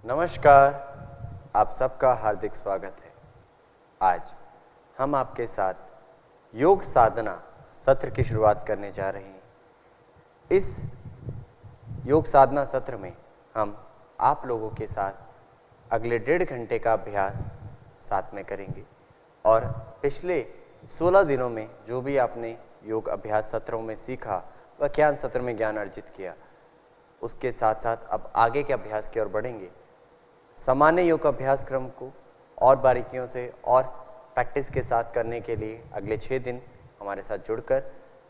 नमस्कार, आप सबका हार्दिक स्वागत है। आज हम आपके साथ योग साधना सत्र की शुरुआत करने जा रहे हैं। इस योग साधना सत्र में हम आप लोगों के साथ अगले 1.5 घंटे का अभ्यास साथ में करेंगे और पिछले 16 दिनों में जो भी आपने योग अभ्यास सत्रों में सीखा वह ज्ञान सत्र में ज्ञान अर्जित किया, उसके साथ साथ अब आगे के अभ्यास की ओर बढ़ेंगे। सामान्य योग अभ्यास क्रम को और बारीकियों से और प्रैक्टिस के साथ करने के लिए अगले 6 दिन हमारे साथ जुड़कर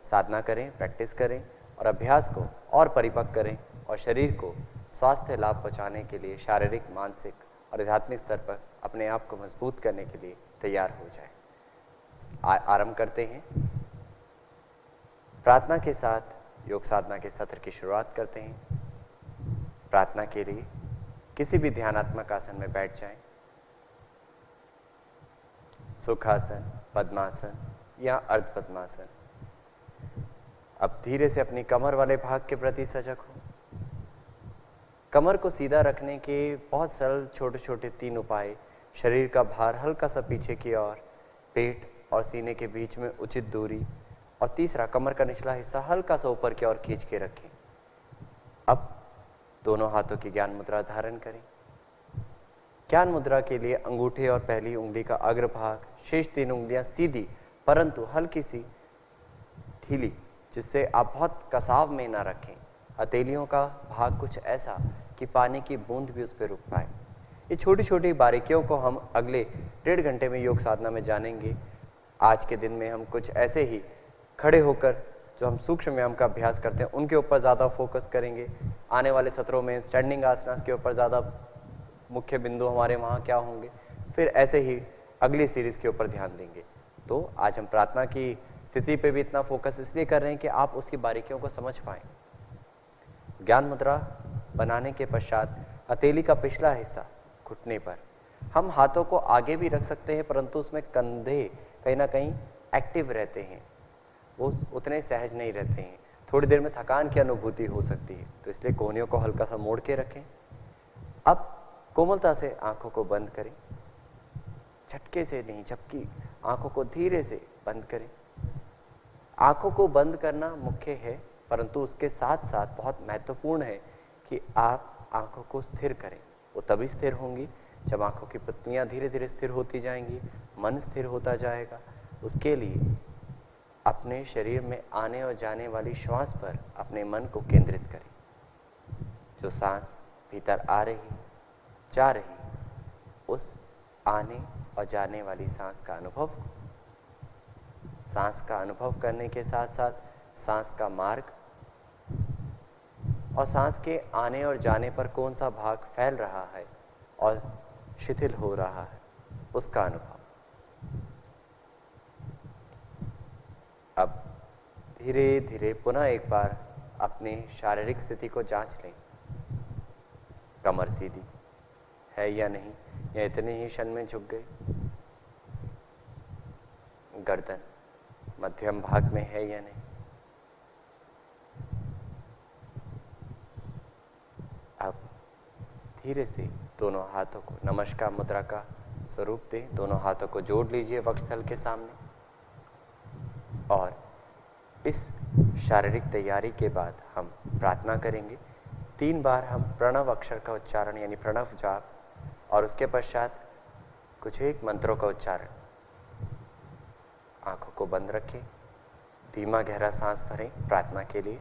साधना करें, प्रैक्टिस करें और अभ्यास को और परिपक्व करें और शरीर को स्वास्थ्य लाभ पहुंचाने के लिए शारीरिक, मानसिक और आध्यात्मिक स्तर पर अपने आप को मजबूत करने के लिए तैयार हो जाए। आरंभ करते हैं। प्रार्थना के साथ योग साधना के सत्र की शुरुआत करते हैं। प्रार्थना के लिए किसी भी ध्यानात्मक आसन में बैठ जाएं। सुखासन, पद्मासन या अर्ध पद्मासन। अब धीरे से अपनी कमर वाले भाग के प्रति सजग हो। कमर को सीधा रखने के बहुत सरल छोटे छोटे 3 उपाय। शरीर का भार हल्का सा पीछे की ओर, पेट और सीने के बीच में उचित दूरी, और तीसरा कमर का निचला हिस्सा हल्का सा ऊपर की ओर खींच के रखें। अब दोनों हाथों की ज्ञान मुद्रा धारण करें। ज्ञान मुद्रा के लिए अंगूठे और पहली उंगली का अग्रभाग, शेष 3 उंगलियां सीधी परंतु हल्की सी ढीली, जिससे आप बहुत कसाव में ना रखें। हथेलियों का भाग कुछ ऐसा कि पानी की बूंद भी उस पर रुक पाए। ये छोटी छोटी बारीकियों को हम अगले 1.5 घंटे में योग साधना में जानेंगे। आज के दिन में हम कुछ ऐसे ही खड़े होकर जो हम सूक्ष्म व्यायाम का अभ्यास करते हैं उनके ऊपर ज़्यादा फोकस करेंगे। आने वाले सत्रों में स्टैंडिंग आसनास के ऊपर ज़्यादा मुख्य बिंदु हमारे वहाँ क्या होंगे, फिर ऐसे ही अगली सीरीज के ऊपर ध्यान देंगे। तो आज हम प्रार्थना की स्थिति पे भी इतना फोकस इसलिए कर रहे हैं कि आप उसकी बारीकियों को समझ पाएं। ज्ञान मुद्रा बनाने के पश्चात हथेली का पिछला हिस्सा घुटने पर, हम हाथों को आगे भी रख सकते हैं परंतु उसमें कंधे कहीं ना कहीं एक्टिव रहते हैं, वो उतने सहज नहीं रहते हैं, थोड़ी देर में थकान की अनुभूति हो सकती है, तो इसलिए कोहनियों को हल्का सा मोड़ के रखें। अब कोमलता से आंखों को बंद करें, झटके से नहीं जबकि आंखों को धीरे से बंद करें। आंखों को बंद करना मुख्य है परंतु उसके साथ साथ बहुत महत्वपूर्ण है कि आप आंखों को स्थिर करें। वो तभी स्थिर होंगी जब आंखों की पुतलियां धीरे धीरे स्थिर होती जाएंगी, मन स्थिर होता जाएगा। उसके लिए अपने शरीर में आने और जाने वाली श्वास पर अपने मन को केंद्रित करें। जो सांस भीतर आ रही, जा रही, उस आने और जाने वाली सांस का अनुभव, सांस का अनुभव करने के साथ साथ सांस का मार्ग और सांस के आने और जाने पर कौन सा भाग फैल रहा है और शिथिल हो रहा है, उसका अनुभव। अब धीरे धीरे पुनः एक बार अपनी शारीरिक स्थिति को जांच लें। कमर सीधी है या नहीं, या इतने ही क्षण में झुक गई। गर्दन मध्यम भाग में है या नहीं। अब धीरे से दोनों हाथों को नमस्कार मुद्रा का स्वरूप दें। दोनों हाथों को जोड़ लीजिए वक्षस्थल के सामने और इस शारीरिक तैयारी के बाद हम प्रार्थना करेंगे। 3 बार हम प्रणव अक्षर का उच्चारण यानी प्रणव जाप और उसके पश्चात कुछ एक मंत्रों का उच्चारण। आंखों को बंद रखें, धीमा गहरा सांस भरें प्रार्थना के लिए।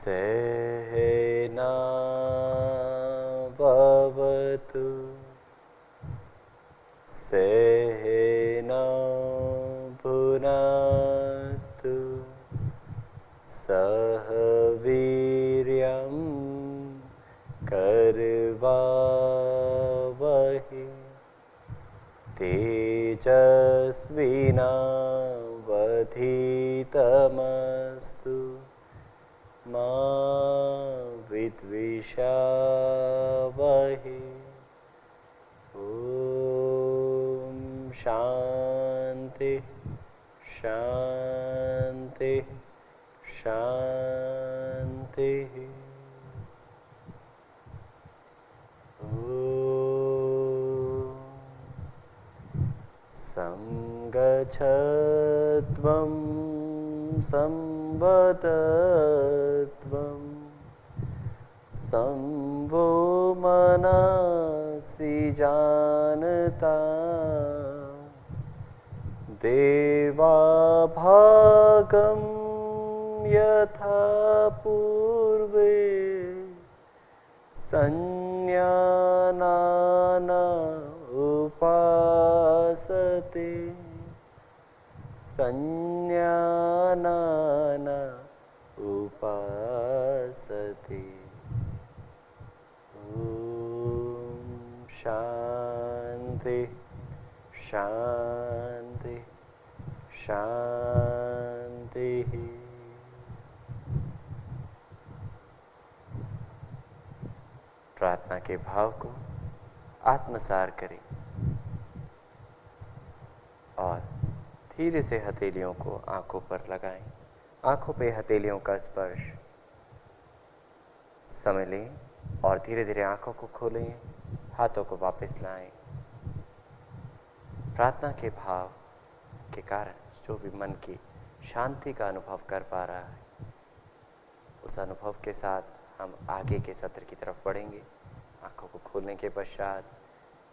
सहना भव सहना भुनक्तु सह वीर्यं करवावहै तेजस्विनावधीतमस्तु मा विद्विषावहै। ओम शांति शांति शांति। संगच्छध्वं संवदध्वं संवो मनसि जानता देवाभागं यथा पूर्वे संज्ञानान उपासते संज्ञानान उपासते। ओम शांति शांति शांति। प्रार्थना के भाव को आत्मसार करें और धीरे से हथेलियों को आंखों पर लगाएं। आंखों पे हथेलियों का स्पर्श समय लें और धीरे धीरे आंखों को खोलें, हाथों को वापस लाएं। प्रार्थना के भाव के कारण जो भी मन की शांति का अनुभव कर पा रहा है, उस अनुभव के साथ हम आगे के सत्र की तरफ बढ़ेंगे। आंखों को खोलने के पश्चात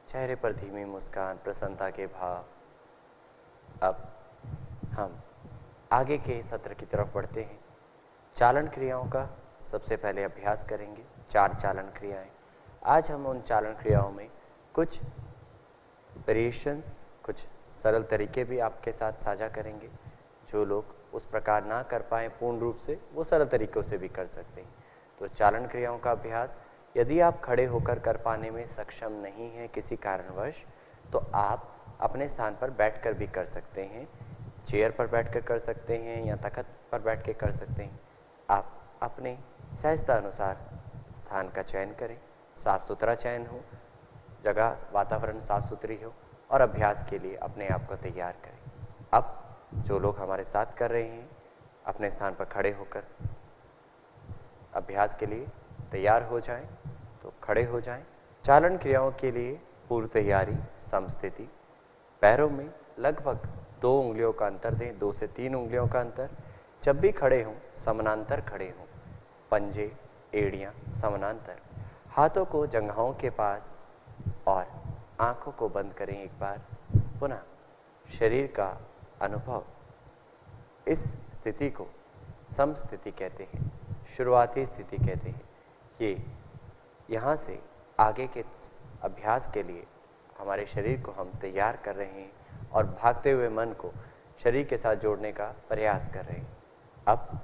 चेहरे पर धीमी मुस्कान, प्रसन्नता के भाव। अब हम आगे के सत्र की तरफ बढ़ते हैं। चालन क्रियाओं का सबसे पहले अभ्यास करेंगे। 4 चालन क्रियाएं। आज हम उन चालन क्रियाओं में कुछ वेरिएशंस, कुछ सरल तरीके भी आपके साथ साझा करेंगे। जो लोग उस प्रकार ना कर पाएँ पूर्ण रूप से, वो सरल तरीकों से भी कर सकते हैं। तो चालन क्रियाओं का अभ्यास यदि आप खड़े होकर कर पाने में सक्षम नहीं हैं किसी कारणवश, तो आप अपने स्थान पर बैठकर भी कर सकते हैं। चेयर पर बैठकर कर सकते हैं या तख्त पर बैठ के कर सकते हैं। आप अपने सहजता अनुसार स्थान का चयन करें, साफ सुथरा चयन हो, जगह वातावरण साफ सुथरी हो और अभ्यास के लिए अपने आप को तैयार करें। अब जो लोग हमारे साथ कर रहे हैं, अपने स्थान पर खड़े होकर अभ्यास के लिए तैयार हो जाएं, तो खड़े हो जाएं। चालन क्रियाओं के लिए पूर्व तैयारी, समस्थिति। पैरों में लगभग 2 उंगलियों का अंतर दें, 2 से 3 उंगलियों का अंतर। जब भी खड़े हों समानांतर खड़े हों, पंजे एड़ियाँ समानांतर। हाथों को जंघाओं के पास और आंखों को बंद करें एक बार। पुनः शरीर का अनुभव। इस स्थिति को समस्थिति कहते हैं, शुरुआती स्थिति कहते हैं। ये यहाँ से आगे के अभ्यास के लिए हमारे शरीर को हम तैयार कर रहे हैं और भागते हुए मन को शरीर के साथ जोड़ने का प्रयास कर रहे हैं। अब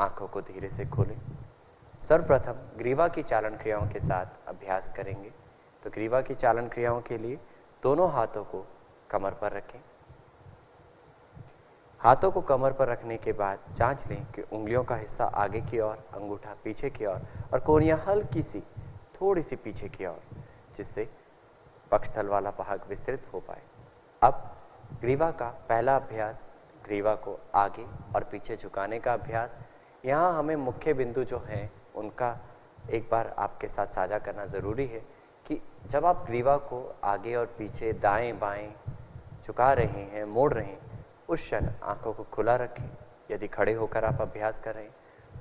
आंखों को धीरे से खोलें। सर्वप्रथम ग्रीवा की चालन क्रियाओं के साथ अभ्यास करेंगे। तो ग्रीवा की चालन क्रियाओं के लिए दोनों हाथों को कमर पर रखें। हाथों को कमर पर रखने के बाद जांच लें कि उंगलियों का हिस्सा आगे की ओर, अंगूठा पीछे की ओर और कोहनियां हल्की सी थोड़ी सी पीछे की ओर, जिससे पक्षतल वाला भाग विस्तृत हो पाए। अब ग्रीवा का पहला अभ्यास, ग्रीवा को आगे और पीछे झुकाने का अभ्यास। यहाँ हमें मुख्य बिंदु जो हैं उनका एक बार आपके साथ साझा करना ज़रूरी है कि जब आप ग्रीवा को आगे और पीछे, दाएं बाएं झुका रहे हैं, मोड़ रहे हैं, उस क्षण आंखों को खुला रखें यदि खड़े होकर आप अभ्यास कर रहे हैं।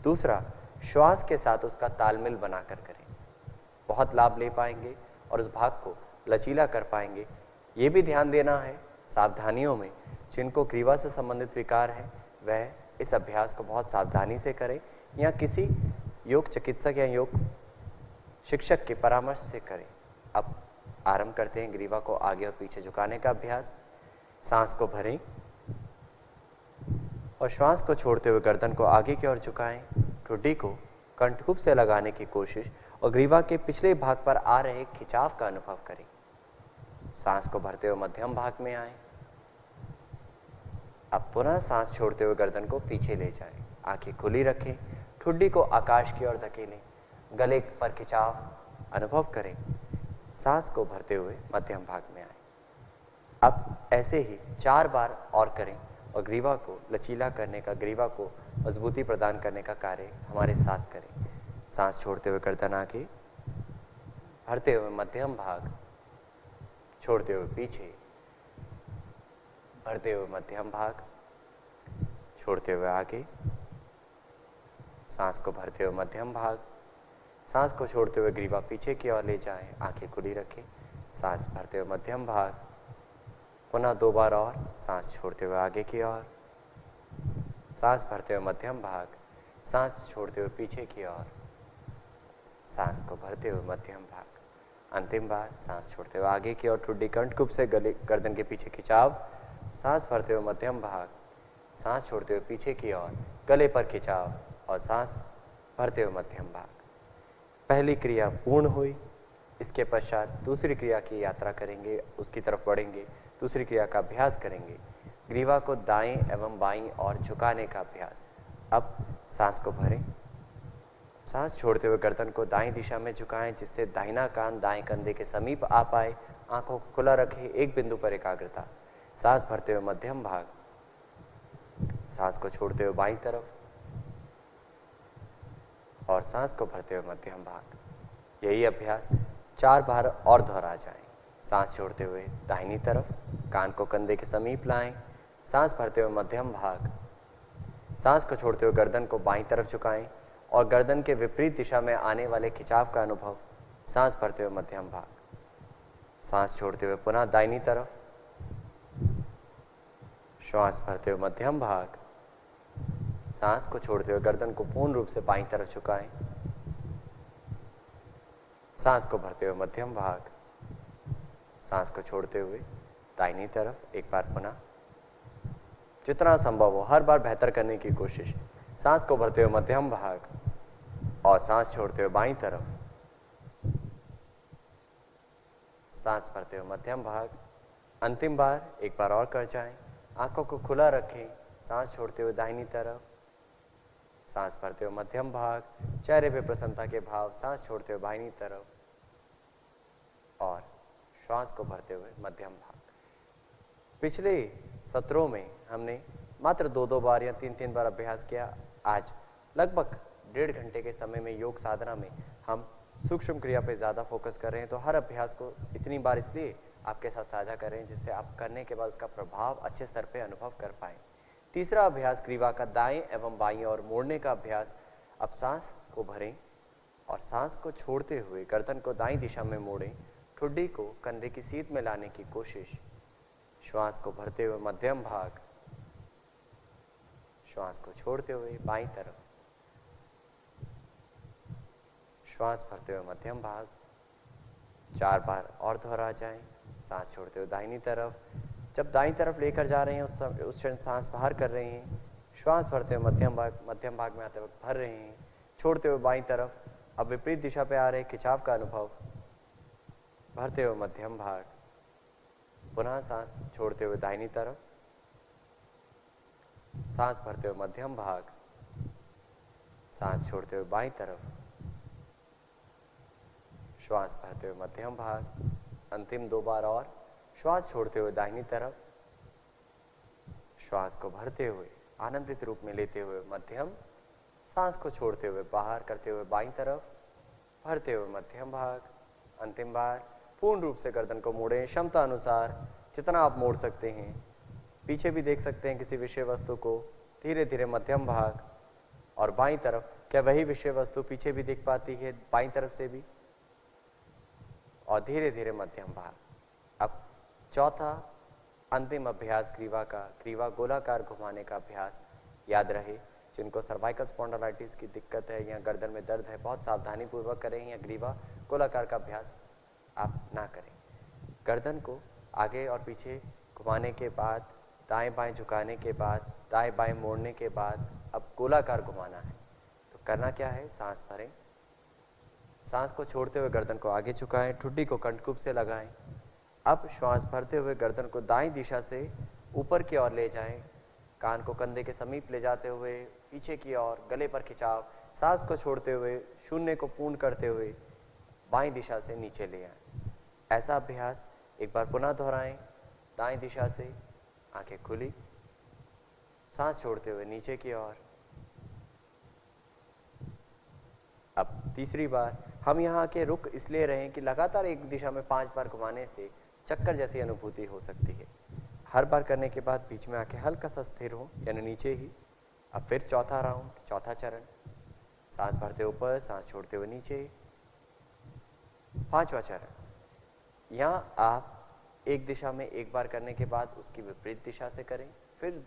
दूसरा, श्वास के साथ उसका तालमेल बनाकर करें। बहुत लाभ ले पाएंगे और उस भाग को लचीला कर पाएंगे। ये भी ध्यान देना है सावधानियों में, जिनको ग्रीवा से संबंधित विकार है वह इस अभ्यास को बहुत सावधानी से करें या किसी योग चिकित्सक या योग शिक्षक के परामर्श से करें। अब आरंभ करते हैं ग्रीवा को आगे और पीछे झुकाने का अभ्यास। सांस को भरें और श्वास को छोड़ते हुए गर्दन को आगे की ओर झुकाएं। ठुड्डी को कंठकूप से लगाने की कोशिश और ग्रीवा के पिछले भाग पर आ रहे खिंचाव का अनुभव करें। सांस को भरते हुए मध्यम भाग में आए। अब पुनः सांस छोड़ते हुए गर्दन को पीछे ले जाएं। आंखें खुली रखें। ठुड्डी को आकाश की ओर धकेलें। गले पर खिंचाव अनुभव करें। सांस को भरते हुए मध्यम भाग में आए। अब ऐसे ही 4 बार और करें और ग्रीवा को लचीला करने का, ग्रीवा को मजबूती प्रदान करने का कार्य हमारे साथ करें। सांस छोड़ते हुए गर्दन आगे, भरते हुए मध्यम भाग, छोड़ते हुए पीछे, भरते हुए मध्यम भाग, छोड़ते हुए आगे। सांस को भरते हुए मध्यम भाग, सांस को छोड़ते हुए ग्रीवा पीछे की ओर ले जाएं। आंखें खुली रखें। सांस भरते हुए मध्यम भाग, पुनः 2 बार और। सांस छोड़ते हुए आगे की ओर, सांस भरते हुए मध्यम भाग, सांस छोड़ते हुए पीछे की ओर, सांस को भरते हुए मध्यम भाग। अंतिम बार सांस छोड़ते हुए आगे की ओर, ठुड्डी कंठकूप से गले गर्दन के पीछे खिंचाव। सांस भरते हुए मध्यम भाग, सांस छोड़ते हुए पीछे की ओर, गले पर खिंचाव और सांस भरते हुए मध्यम भाग। पहली क्रिया पूर्ण हुई। इसके पश्चात दूसरी क्रिया की यात्रा करेंगे, उसकी तरफ बढ़ेंगे। दूसरी क्रिया का अभ्यास करेंगे। ग्रीवा को दाएं एवं बाईं ओर झुकाने का अभ्यास। अब सांस को भरें। सांस छोड़ते हुए गर्दन को दाएं दिशा में झुकाएं, जिससे दाहिना कान दाएं कंधे के समीप आ पाए। आंखों को खुला रखें, एक बिंदु पर एकाग्रता। सांस भरते हुए मध्यम भाग, सांस को छोड़ते हुए बाईं तरफ और सांस को भरते हुए मध्यम भाग। यही अभ्यास 4 बार और दोहरा जाएं। सांस छोड़ते हुए दाहिनी तरफ, कान को कंधे के समीप लाएं। सांस भरते हुए मध्यम भाग, सांस को छोड़ते हुए गर्दन को बाईं तरफ झुकाएं और गर्दन के विपरीत दिशा में आने वाले खिंचाव का अनुभव। सांस भरते हुए मध्यम भाग, सांस छोड़ते हुए पुनः दाहिनी तरफ, श्वास भरते हुए मध्यम भाग, सांस को छोड़ते हुए गर्दन को पूर्ण रूप से बाईं तरफ झुकाएं। सांस को भरते हुए मध्यम भाग, सांस को छोड़ते हुए दाहिनी तरफ। एक बार पुनः, जितना संभव हो हर बार बेहतर करने की कोशिश। सांस को भरते हुए मध्यम भाग और सांस छोड़ते हुए बाईं तरफ। सांस भरते हुए मध्यम भाग। अंतिम बार एक बार और कर जाएं। आंखों को खुला रखें। सांस छोड़ते हुए दाहिनी तरफ, सांस भरते हुए मध्यम भाग, चेहरे पे प्रसन्नता के भाव। सांस छोड़ते हुए बाईं तरफ और श्वास को भरते हुए मध्यम भाग। पिछले सत्रों में हमने मात्र 2-2 बार या 3-3 बार अभ्यास किया। आज लगभग 1.5 घंटे के समय में योग साधना में हम सूक्ष्म क्रिया पे ज़्यादा फोकस कर रहे हैं। तो हर अभ्यास को इतनी बार इसलिए आपके साथ साझा कर रहे हैं, जिससे आप करने के बाद उसका प्रभाव अच्छे स्तर पे अनुभव कर पाएं। तीसरा अभ्यास ग्रीवा का दाएं एवं बाईं ओर मोड़ने का अभ्यास। अब सांस को भरें और सांस को छोड़ते हुए गर्दन को दाईं दिशा में मोड़ें। ठुड्डी को कंधे की सीध में लाने की कोशिश। श्वास को भरते हुए मध्यम भाग, श्वास को छोड़ते हुए बाईं तरफ, श्वास भरते हुए मध्यम भाग। 4 बार और दोहरा जाएं। सांस छोड़ते हुए दाहिनी तरफ। जब दाईं तरफ लेकर जा रहे हैं उस क्षण सांस बाहर कर रहे हैं। श्वास भरते हुए मध्यम भाग में आते वक्त भर रहे हैं। छोड़ते हुए बाईं तरफ। अब विपरीत दिशा पे आ रहे खिंचाव का अनुभव। भरते हुए मध्यम भाग, पुनः सांस छोड़ते हुए दाहिनी तरफ, सांस भरते हुए मध्यम भाग, सांस छोड़ते हुए बाईं तरफ, श्वास भरते हुए मध्यम भाग। अंतिम 2 बार और। श्वास छोड़ते हुए दाहिनी तरफ, श्वास को भरते हुए आनंदित रूप में लेते हुए मध्यम, सांस को छोड़ते हुए बाहर करते हुए बाईं तरफ, भरते हुए मध्यम भाग। अंतिम बार पूर्ण रूप से गर्दन को मोड़ें, क्षमता अनुसार जितना आप मोड़ सकते हैं। पीछे भी देख सकते हैं किसी विषय वस्तु को। धीरे धीरे मध्यम भाग और बाईं तरफ। क्या वही विषय वस्तु पीछे भी दिख पाती है, बाईं तरफ से भी? और धीरे धीरे मध्यम भाग। अब चौथा अंतिम अभ्यास ग्रीवा का, ग्रीवा गोलाकार घुमाने का अभ्यास। याद रहे, जिनको सर्वाइकल स्पॉन्डिलाइटिस की दिक्कत है या गर्दन में दर्द है, बहुत सावधानी पूर्वक करें या ग्रीवा गोलाकार का अभ्यास आप ना करें। गर्दन को आगे और पीछे घुमाने के बाद, दाएं बाएं झुकाने के बाद, दाएं बाएं मोड़ने के बाद अब गोलाकार घुमाना है। तो करना क्या है, सांस भरें, सांस को छोड़ते हुए गर्दन को आगे झुकाएं, ठुड्डी को कंठकूप से लगाएं। अब श्वास भरते हुए गर्दन को दाईं दिशा से ऊपर की ओर ले जाएं, कान को कंधे के समीप ले जाते हुए पीछे की ओर, गले पर खिंचाव, सांस को छोड़ते हुए शून्य को पूर्ण करते हुए बाईं दिशा से नीचे ले आएं। ऐसा अभ्यास एक बार पुनः दोहराएं। दाईं दिशा से आंखें खुली, सांस छोड़ते हुए नीचे की ओर। अब तीसरी बार हम यहाँ के रुक इसलिए रहे कि लगातार एक दिशा में 5 बार घुमाने से चक्कर जैसी अनुभूति हो सकती है। हर बार करने के बाद बीच में आके हल्का सा स्थिर हो, यानी नीचे ही। अब फिर चौथा राउंड, चौथा चरण, सांस भरते ऊपर, सांस छोड़ते हुए नीचे। पांचवा चरण, यहाँ आप एक दिशा में एक बार करने के बाद उसकी विपरीत दिशा से करें, फिर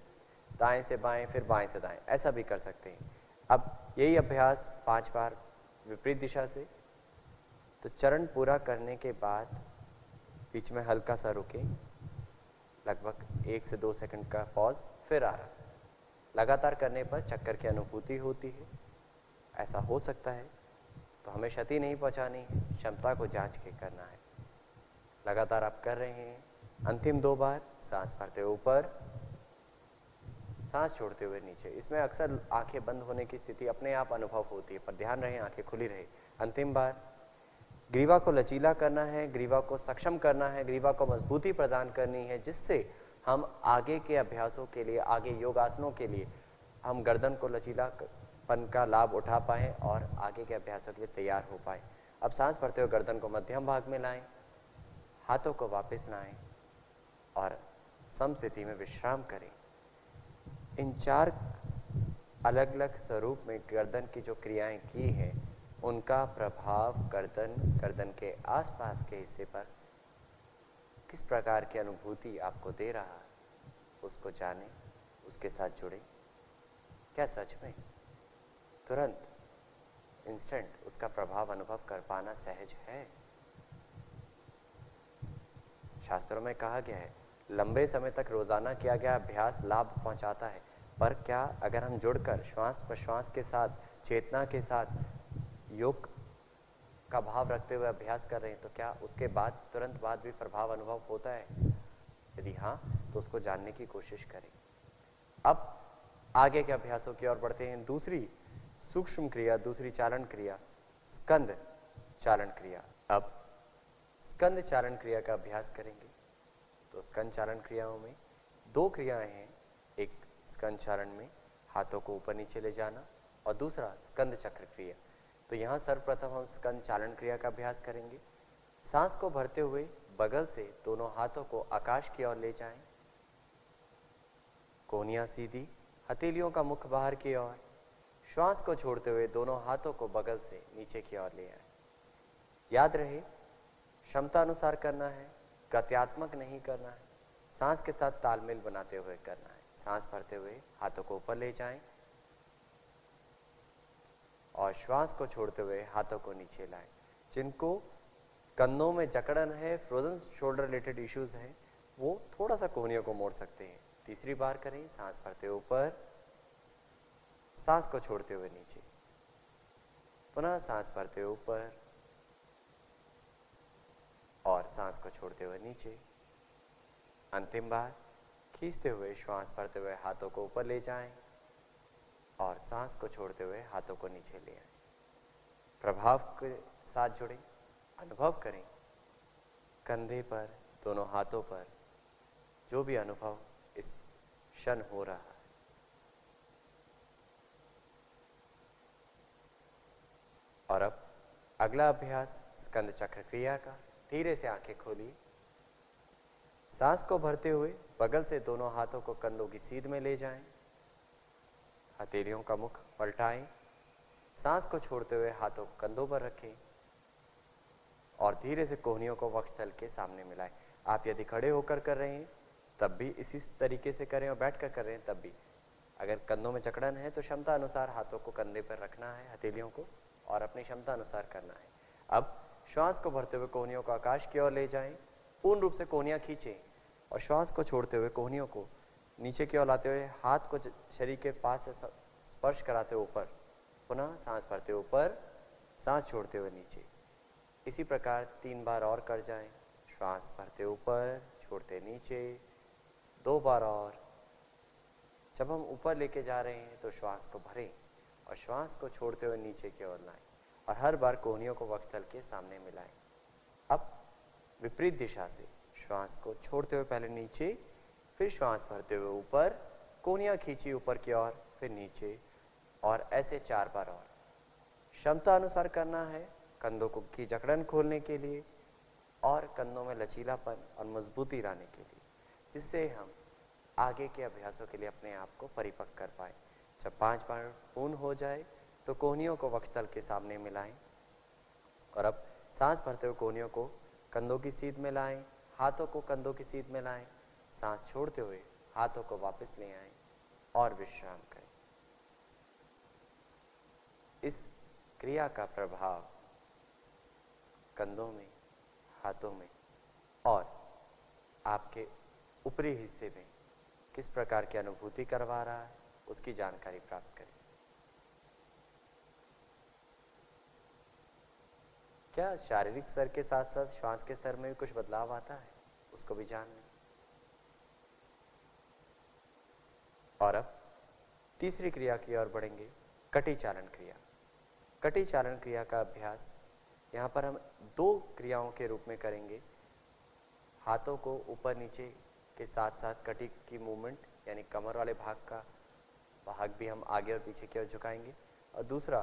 दाएं से बाएं, फिर बाएं से दाएं, ऐसा भी कर सकते हैं। अब यही अभ्यास 5 बार विपरीत दिशा से। तो चरण पूरा करने के बाद बीच में हल्का सा रुकें, लगभग 1 से 2 सेकंड का पॉज, फिर आराम। लगातार करने पर चक्कर की अनुभूति होती है। ऐसा हो सकता है तो हमें क्षति नहीं पहुंचानी है, क्षमता को जांच के करना है। लगातार आप कर रहे हैं। अंतिम 2 बार सांस भरते हुए ऊपर, सांस छोड़ते हुए नीचे। इसमें अक्सर आंखें बंद होने की स्थिति अपने आप अनुभव होती है, पर ध्यान रहे आंखें खुली रहे। अंतिम बार ग्रीवा को लचीला करना है, ग्रीवा को सक्षम करना है, ग्रीवा को मजबूती प्रदान करनी है, जिससे हम आगे के अभ्यासों के लिए, आगे योगासनों के लिए हम गर्दन को लचीलापन का लाभ उठा पाएं और आगे के अभ्यासों के लिए तैयार हो पाएं। अब सांस भरते हुए गर्दन को मध्यम भाग में लाएं, हाथों को वापस लाएं और समस्थिति में विश्राम करें। इन 4 अलग अलग स्वरूप में गर्दन की जो क्रियाएं की हैं, उनका प्रभाव गर्दन के आसपास के हिस्से पर किस प्रकार की अनुभूति आपको दे रहा है, उसको जानें, उसके साथ जुड़ें। क्या सच में तुरंत इंस्टेंट उसका प्रभाव अनुभव कर पाना सहज है? शास्त्रों में कहा गया है, लंबे समय तक रोजाना किया गया अभ्यास लाभ पहुंचाता है, पर क्या अगर हम जुड़कर श्वास प्रश्वास के साथ, चेतना के साथ योग का भाव रखते हुए अभ्यास कर रहे हैं, तो क्या उसके बाद तुरंत बाद भी प्रभाव अनुभव होता है? यदि हाँ, तो उसको जानने की कोशिश करें। अब आगे के अभ्यासों की ओर बढ़ते हैं। दूसरी सूक्ष्म क्रिया, दूसरी चालन क्रिया, स्कंद चालन क्रिया। अब स्कंद चालन क्रिया का अभ्यास करेंगे। तो स्कंद चालन क्रियाओं में 2 क्रियाएं हैं। एक स्कंद चालन में हाथों को ऊपर नीचे ले जाना और दूसरा स्कंद चक्र क्रिया। तो यहाँ सर्वप्रथम हम स्कंद चालन क्रिया का अभ्यास करेंगे। सांस को भरते हुए बगल से दोनों हाथों को आकाश की ओर ले जाएं, कोहनियां सीधी, हथेलियों का मुख बाहर की ओर। श्वास को छोड़ते हुए दोनों हाथों को बगल से नीचे की ओर ले आए। याद रहे, क्षमता अनुसार करना है, गत्यात्मक नहीं करना है, सांस के साथ तालमेल बनाते हुए करना है। सांस भरते हुए हाथों को ऊपर ले जाएं और श्वास को छोड़ते हुए हाथों को नीचे लाएं। जिनको कंधों में जकड़न है, फ्रोजन शोल्डर रिलेटेड इश्यूज हैं, वो थोड़ा सा कोहनियों को मोड़ सकते हैं। तीसरी बार करें, सांस भरते हुए ऊपर, सांस को छोड़ते हुए नीचे, पुनः सांस भरते हुए ऊपर और सांस को छोड़ते हुए नीचे। अंतिम बार खींचते हुए श्वास भरते हुए हाथों को ऊपर ले जाएं और सांस को छोड़ते हुए हाथों को नीचे ले आएं। प्रभाव के साथ जुड़ें, अनुभव करें कंधे पर, दोनों हाथों पर जो भी अनुभव इस क्षण हो रहा है। और अब अगला अभ्यास स्कंद चक्र क्रिया का। धीरे से आंखें खोलिए, सांस को भरते हुए बगल से दोनों हाथों को कंधों की सीध में ले जाएं, हथेलियों का मुख पलटाएं, सांस को छोड़ते हुए हाथों को कंधों पर रखें और धीरे से कोहनियों को वक्षस्थल के सामने मिलाएं। आप यदि खड़े होकर कर रहे हैं तब भी इसी तरीके से करें और बैठकर कर रहे हैं तब भी। अगर कंधों में जकड़न है तो क्षमता अनुसार हाथों को कंधे पर रखना है, हथेलियों को, और अपनी क्षमता अनुसार करना है। अब श्वास को भरते हुए कोहनियों को आकाश की ओर ले जाएं, पूर्ण रूप से कोहनियां खींचें और श्वास को छोड़ते हुए कोहनियों को नीचे की ओर लाते हुए हाथ को शरीर के पास से स्पर्श कराते हुए ऊपर, पुनः सांस भरते हुए ऊपर, सांस छोड़ते हुए नीचे। इसी प्रकार 3 बार और कर जाएं। श्वास भरते ऊपर, छोड़ते नीचे, 2 बार और। जब हम ऊपर लेके जा रहे हैं तो श्वास को भरें और श्वास को छोड़ते हुए नीचे की ओर लाएं और हर बार कोहनियों को वक्षस्थल के सामने मिलाएं। अब विपरीत दिशा से श्वास को छोड़ते हुए पहले नीचे, फिर श्वास भरते हुए ऊपर, कोहनियां खींची ऊपर की ओर, फिर नीचे, और ऐसे 4 बार और। क्षमता अनुसार करना है, कंधों को की जकड़न खोलने के लिए और कंधों में लचीलापन और मजबूती लाने के लिए, जिससे हम आगे के अभ्यासों के लिए अपने आप को परिपक्व कर पाए। जब 5 बार पूर्ण हो जाए तो कोहनियों को वक्षस्थल के सामने मिलाएं और अब सांस भरते हुए कोहनियों को कंधों की सीध में लाएं, हाथों को कंधों की सीध में लाएं, सांस छोड़ते हुए हाथों को वापस ले आएं और विश्राम करें। इस क्रिया का प्रभाव कंधों में, हाथों में और आपके ऊपरी हिस्से में किस प्रकार की अनुभूति करवा रहा है, उसकी जानकारी प्राप्त करें। क्या शारीरिक स्तर के साथ साथ श्वास के स्तर में भी कुछ बदलाव आता है, उसको भी जान लें। और अब तीसरी क्रिया की ओर बढ़ेंगे, कटी चालन क्रिया। कटी चालन क्रिया का अभ्यास यहाँ पर हम 2 क्रियाओं के रूप में करेंगे। हाथों को ऊपर नीचे के साथ साथ कटी की मूवमेंट, यानी कमर वाले भाग भी हम आगे और पीछे की ओर झुकाएंगे, और दूसरा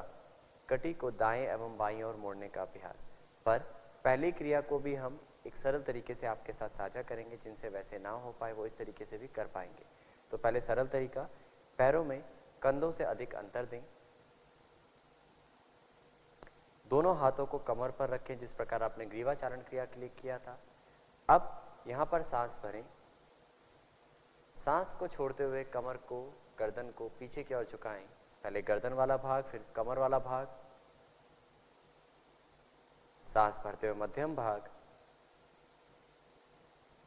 कटी को दाएं एवं बाईं ओर मोड़ने का अभ्यास। पर पहली क्रिया को भी हम एक सरल तरीके से आपके साथ साझा करेंगे, जिनसे वैसे ना हो पाए वो इस तरीके से भी कर पाएंगे। तो पहले सरल तरीका, पैरों में कंधों से अधिक अंतर दें, दोनों हाथों को कमर पर रखें जिस प्रकार आपने ग्रीवा चालन क्रिया के लिए किया था। अब यहां पर सांस भरें, सांस को छोड़ते हुए कमर को, गर्दन को पीछे की ओर झुकाएं, पहले गर्दन वाला भाग, फिर कमर वाला भाग, सांस भरते हुए मध्यम भाग,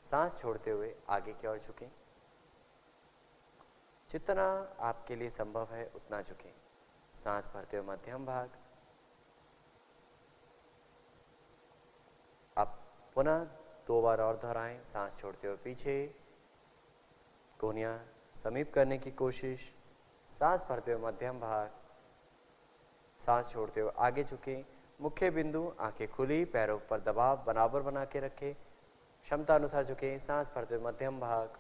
सांस छोड़ते हुए आगे की ओर झुकें, जितना आपके लिए संभव है उतना झुकें। सांस भरते हुए मध्यम भाग, अब पुनः 2 बार और दोहराएं, सांस छोड़ते हुए पीछे, कोहनियां समीप करने की कोशिश, सांस भरते हुए मध्यम भाग, सांस छोड़ते हुए आगे झुकें, मुख्य बिंदु आंखें खुली, पैरों पर दबाव बराबर बना के रखें, क्षमता अनुसार झुकें, सांस भरते हुए मध्यम भाग,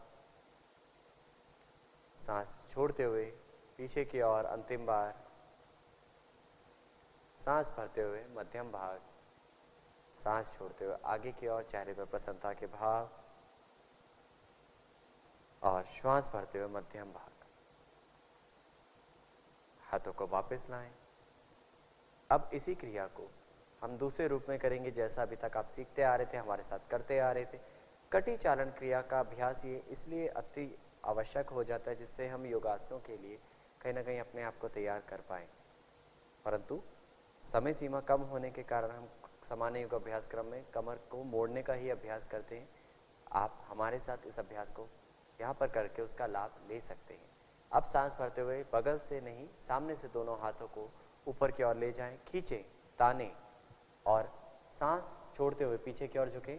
सांस छोड़ते हुए पीछे की ओर अंतिम बार, सांस भरते हुए मध्यम भाग, सांस छोड़ते हुए आगे की ओर, चेहरे पर प्रसन्नता के भाव, और श्वास भरते हुए मध्यम भाग। हाथों को वापस लाएं। अब इसी क्रिया को हम दूसरे रूप में करेंगे, जैसा अभी तक आप सीखते आ रहे थे, हमारे साथ करते आ रहे थे। कटी चालन क्रिया का अभ्यास ये इसलिए अति आवश्यक हो जाता है, जिससे हम योगासनों के लिए कहीं ना कहीं अपने आप को तैयार कर पाए, परंतु समय सीमा कम होने के कारण हम सामान्य योग अभ्यास क्रम में कमर को मोड़ने का ही अभ्यास करते हैं। आप हमारे साथ इस अभ्यास को यहाँ पर करके उसका लाभ ले सकते हैं। अब सांस भरते हुए बगल से नहीं, सामने से दोनों हाथों को ऊपर की ओर ले जाएं, खींचें, ताने, और सांस छोड़ते हुए पीछे की ओर झुकें।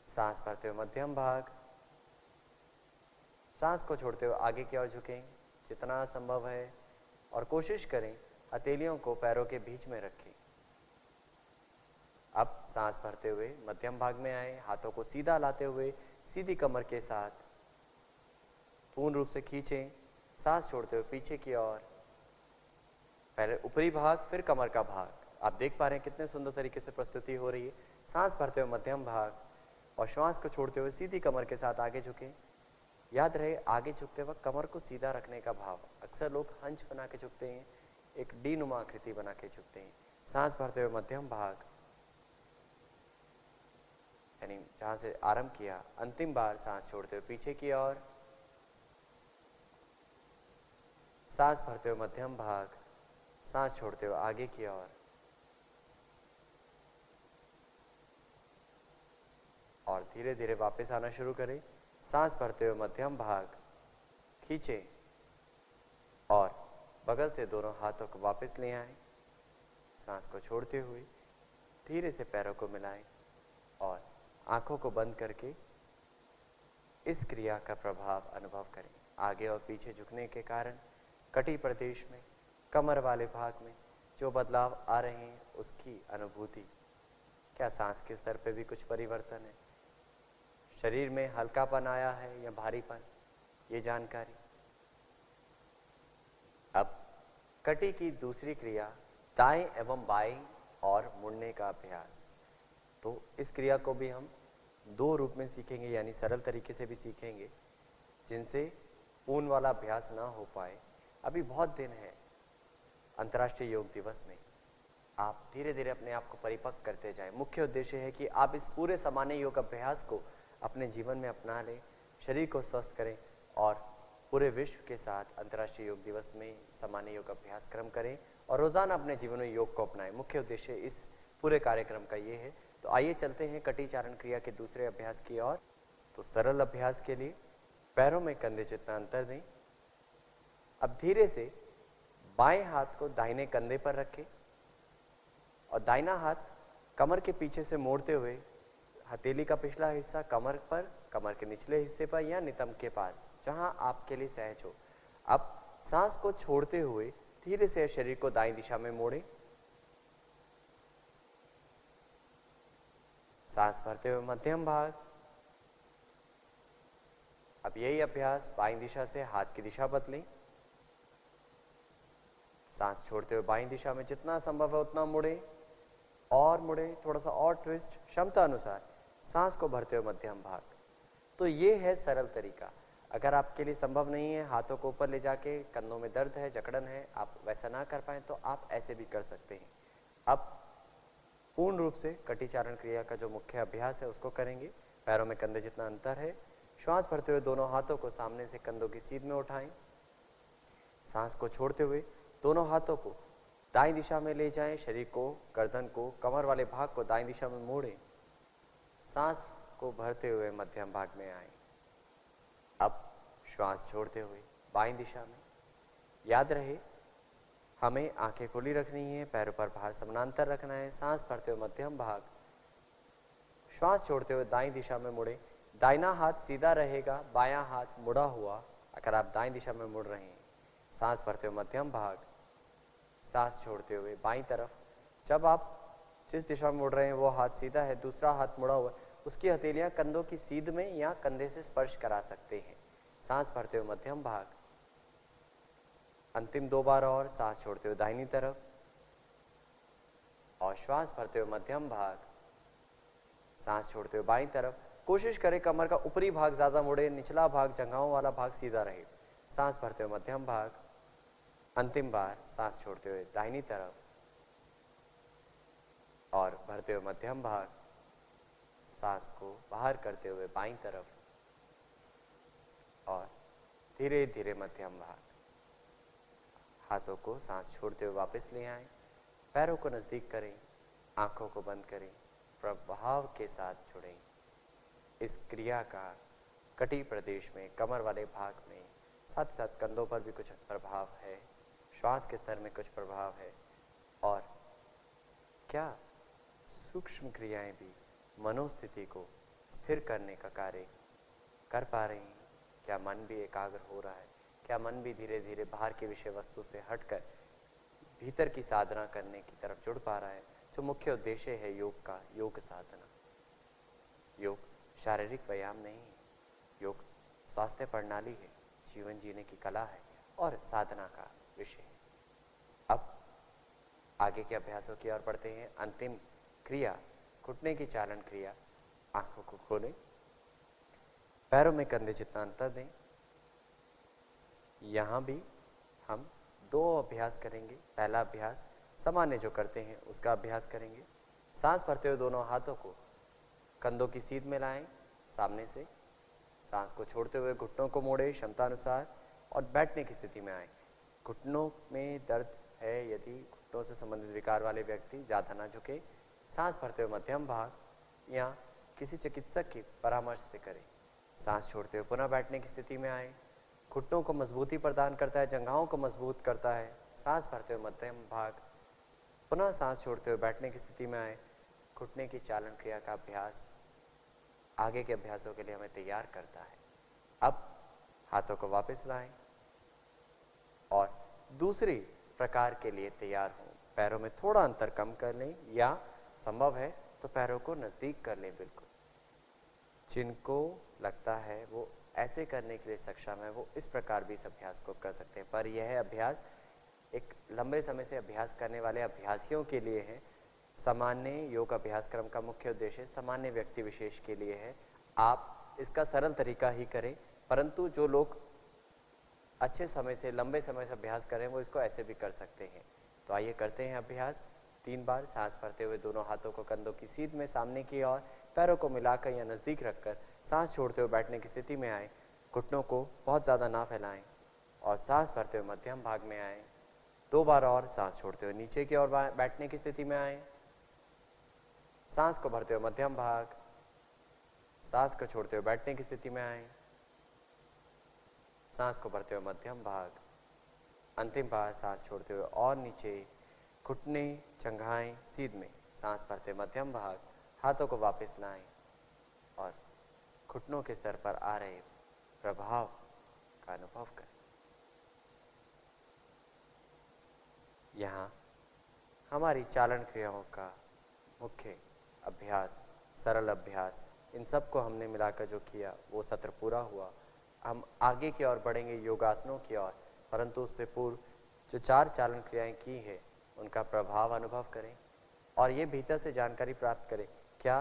सांस भरते हुए मध्यम भाग, सांस को छोड़ते हुए आगे की ओर झुकें जितना संभव है, और कोशिश करें हथेलियों को पैरों के बीच में रखें। अब सांस भरते हुए मध्यम भाग में आए, हाथों को सीधा लाते हुए सीधी कमर के साथ पूर्ण रूप से खींचें, सांस छोड़ते हुए पीछे की ओर, पहले ऊपरी भाग फिर कमर का भाग। आप देख पा रहे हैं कितने सुंदर तरीके से प्रस्तुति हो रही है। सांस भरते हुए मध्यम भाग और श्वास को छोड़ते हुए सीधी कमर के साथ आगे झुकें। याद रहे, आगे झुकते वक्त कमर को सीधा रखने का भाव। अक्सर लोग हंच बना के झुकते हैं, एक डी नुमा आकृति बना के झुकते हैं। सांस भरते हुए मध्यम भाग, यानी जहां से आरंभ किया अंतिम बार, सांस छोड़ते हुए पीछे की ओर, सांस भरते हुए मध्यम भाग, सांस छोड़ते हुए आगे की ओर, और धीरे धीरे वापस आना शुरू करें। सांस भरते हुए मध्यम भाग खींचे और बगल से दोनों हाथों को वापस ले आए। सांस को छोड़ते हुए धीरे से पैरों को मिलाएं और आंखों को बंद करके इस क्रिया का प्रभाव अनुभव करें। आगे और पीछे झुकने के कारण कटी प्रदेश में, कमर वाले भाग में जो बदलाव आ रहे हैं उसकी अनुभूति। क्या सांस के स्तर पे भी कुछ परिवर्तन है, शरीर में हल्कापन आया है या भारीपन, ये जानकारी। अब कटी की दूसरी क्रिया दाएं एवं बाएं और मुड़ने का अभ्यास। तो इस क्रिया को भी हम दो रूप में सीखेंगे, यानी सरल तरीके से भी सीखेंगे जिनसे पूर्ण वाला अभ्यास ना हो पाए। अभी बहुत दिन है अंतर्राष्ट्रीय योग दिवस में, आप धीरे धीरे अपने आप को परिपक्व करते जाएं। मुख्य उद्देश्य है कि आप इस पूरे सामान्य योग अभ्यास को अपने जीवन में अपना लें, शरीर को स्वस्थ करें और पूरे विश्व के साथ अंतर्राष्ट्रीय योग दिवस में सामान्य योग अभ्यास क्रम करें और रोजाना अपने जीवन में योग को अपनाएं। मुख्य उद्देश्य इस पूरे कार्यक्रम का ये है। तो आइए चलते हैं कटी चारण क्रिया के दूसरे अभ्यास की ओर। तो सरल अभ्यास के लिए पैरों में कंधे जितना अंतर दें। अब धीरे से बाएं हाथ को दाहिने कंधे पर रखें और दाहिना हाथ कमर के पीछे से मोड़ते हुए हथेली का पिछला हिस्सा कमर पर, कमर के निचले हिस्से पर या नितंब के पास, जहां आपके लिए सहज हो। अब सांस को छोड़ते हुए धीरे से शरीर को दाईं दिशा में मोड़ें। सांस भरते हुए मध्यम भाग। अब यही अभ्यास बाईं दिशा से हाथ की दिशा बदलें। सांस छोड़ते हुए बाईं दिशा में जितना संभव है उतना मुड़े और मुड़े, थोड़ा सा और ट्विस्ट क्षमता अनुसार। सांस को भरते हुए मध्यम भाग। तो ये है सरल तरीका। अगर आपके लिए संभव नहीं है, हाथों को ऊपर ले जाके, कंधों में दर्द है, जकड़न है, आप वैसा ना कर पाए तो आप ऐसे भी कर सकते हैं। अब पूर्ण रूप से कटी चारण क्रिया का जो मुख्य अभ्यास है उसको करेंगे। पैरों में कंधे जितना अंतर है। श्वास भरते हुए दोनों हाथों को सामने से कंधों की सीध में उठाएं। सांस को छोड़ते हुए दोनों हाथों को दाईं दिशा में ले जाएं। शरीर को, गर्दन को, कमर वाले भाग को दाईं दिशा में मोड़ें। सांस को भरते हुए मध्यम भाग में आए। अब श्वास छोड़ते हुए बाईं दिशा में। याद रहे हमें आंखें खुली रखनी है, पैरों पर भार समानांतर रखना है। सांस भरते हुए मध्यम भाग। श्वास छोड़ते हुए दाईं दिशा में मुड़े। दाहिना हाथ सीधा रहेगा, बायां हाथ मुड़ा हुआ अगर आप दाईं दिशा में मुड़ रहे हैं। सांस भरते हुए मध्यम भाग। सांस छोड़ते हुए बाईं तरफ। जब आप जिस दिशा में मुड़ रहे हैं वो हाथ सीधा है, दूसरा हाथ मुड़ा हुआ, उसकी हथेलियां कंधों की सीध में या कंधे से स्पर्श करा सकते हैं। सांस भरते हुए मध्यम भाग। अंतिम 2 बार और। सांस छोड़ते हुए दाहिनी तरफ और श्वास भरते हुए मध्यम भाग। सांस छोड़ते हुए बाईं तरफ। कोशिश करें कमर का ऊपरी भाग ज्यादा मुड़े, निचला भाग, जंघाओं वाला भाग सीधा रहे। सांस भरते हुए मध्यम भाग। अंतिम बार सांस छोड़ते हुए दाहिनी तरफ और भरते हुए मध्यम भाग। सांस को बाहर करते हुए बाईं तरफ और धीरे धीरे मध्यम भाग। हाथों को सांस छोड़ते हुए वापस ले आएं। पैरों को नजदीक करें, आंखों को बंद करें, प्रभाव के साथ जुड़ें। इस क्रिया का कटी प्रदेश में, कमर वाले भाग में, साथ ही साथ कंधों पर भी कुछ प्रभाव है, श्वास के स्तर में कुछ प्रभाव है। और क्या सूक्ष्म क्रियाएं भी मनोस्थिति को स्थिर करने का कार्य कर पा रही हैं? क्या मन भी एकाग्र हो रहा है? क्या मन भी धीरे धीरे बाहर की विषय वस्तु से हटकर भीतर की साधना करने की तरफ जुड़ पा रहा है? जो मुख्य उद्देश्य है योग का, योग साधना। योग शारीरिक व्यायाम नहीं है, योग स्वास्थ्य प्रणाली है, जीवन जीने की कला है और साधना का विषय है। अब आगे के अभ्यासों की ओर बढ़ते हैं। अंतिम क्रिया घुटने की चालन क्रिया। आंखों को खोलें, पैरों में कंधे जितना अंतर दें। यहां भी हम 2 अभ्यास करेंगे। पहला अभ्यास सामान्य जो करते हैं उसका अभ्यास करेंगे। सांस भरते हुए दोनों हाथों को कंधों की सीध में लाएं सामने से। सांस को छोड़ते हुए घुटनों को मोड़े क्षमता अनुसार और बैठने की स्थिति में आए। घुटनों में दर्द है यदि घुटनों से संबंधित विकार वाले व्यक्ति ज़्यादा ना झुके, सांस भरते हुए मध्यम भाग या किसी चिकित्सक की परामर्श से करें। सांस छोड़ते हुए पुनः बैठने की स्थिति में आए। घुटनों को मजबूती प्रदान करता है, जंघाओं को मजबूत करता है। सांस भरते हुए मध्यम भाग, पुनः सांस छोड़ते हुए बैठने की स्थिति में आए। घुटने की चालन क्रिया का अभ्यास आगे के अभ्यासों के लिए हमें तैयार करता है। अब हाथों को वापस लाएं और दूसरी प्रकार के लिए तैयार हों। पैरों में थोड़ा अंतर कम कर लें या संभव है तो पैरों को नजदीक कर लें। बिल्कुल जिनको लगता है वो ऐसे करने के लिए सक्षम है वो इस प्रकार भी इस अभ्यास को कर सकते हैं, पर यह अभ्यास एक लंबे समय से अभ्यास करने वाले अभ्यासियों के लिए है। सामान्य योग अभ्यास क्रम का मुख्य उद्देश्य सामान्य व्यक्ति विशेष के लिए है। आप इसका सरल तरीका ही करें, परंतु जो लोग अच्छे समय से लंबे समय से अभ्यास करें वो इसको ऐसे भी कर सकते हैं। तो आइए करते हैं अभ्यास। 3 बार सांस भरते हुए दोनों हाथों को कंधों की सीध में सामने की ओर, पैरों को मिलाकर या नजदीक रखकर सांस छोड़ते हुए बैठने की स्थिति में आए। घुटनों को बहुत ज्यादा ना फैलाएं और सांस भरते हुए मध्यम भाग में आए। 2 बार और सांस छोड़ते हुए नीचे की ओर बैठने की स्थिति में आए। सांस को भरते हुए मध्यम भाग, सांस को छोड़ते हुए बैठने की स्थिति में आए। सांस को भरते हुए मध्यम भाग, अंतिम बार सांस छोड़ते हुए और नीचे, घुटने जंघाएं सीध में। सांस भरते मध्यम भाग, हाथों को वापस लाएं और घुटनों के स्तर पर आ रहे प्रभाव का अनुभव करें। यहाँ हमारी चालन क्रियाओं का मुख्य अभ्यास, सरल अभ्यास, इन सब को हमने मिलाकर जो किया वो सत्र पूरा हुआ। हम आगे की ओर बढ़ेंगे योगासनों की ओर, परंतु उससे पूर्व जो 4 चालन क्रियाएं की है उनका प्रभाव अनुभव करें और ये भीतर से जानकारी प्राप्त करें क्या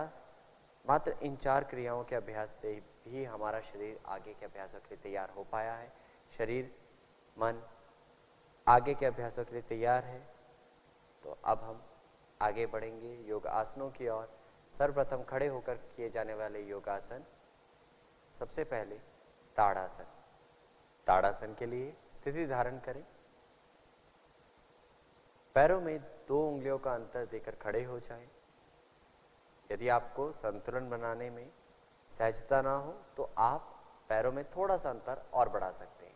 मात्र इन 4 क्रियाओं के अभ्यास से भी हमारा शरीर आगे के अभ्यासों के लिए तैयार हो पाया है। शरीर मन आगे के अभ्यासों के लिए तैयार है। तो अब हम आगे बढ़ेंगे योग आसनों की ओर। सर्वप्रथम खड़े होकर किए जाने वाले योगासन, सबसे पहले ताड़ासन। ताड़ासन के लिए स्थिति धारण करें। पैरों में 2 उंगलियों का अंतर देकर खड़े हो जाएं। यदि आपको संतुलन बनाने में सहजता ना हो तो आप पैरों में थोड़ा सा अंतर और बढ़ा सकते हैं।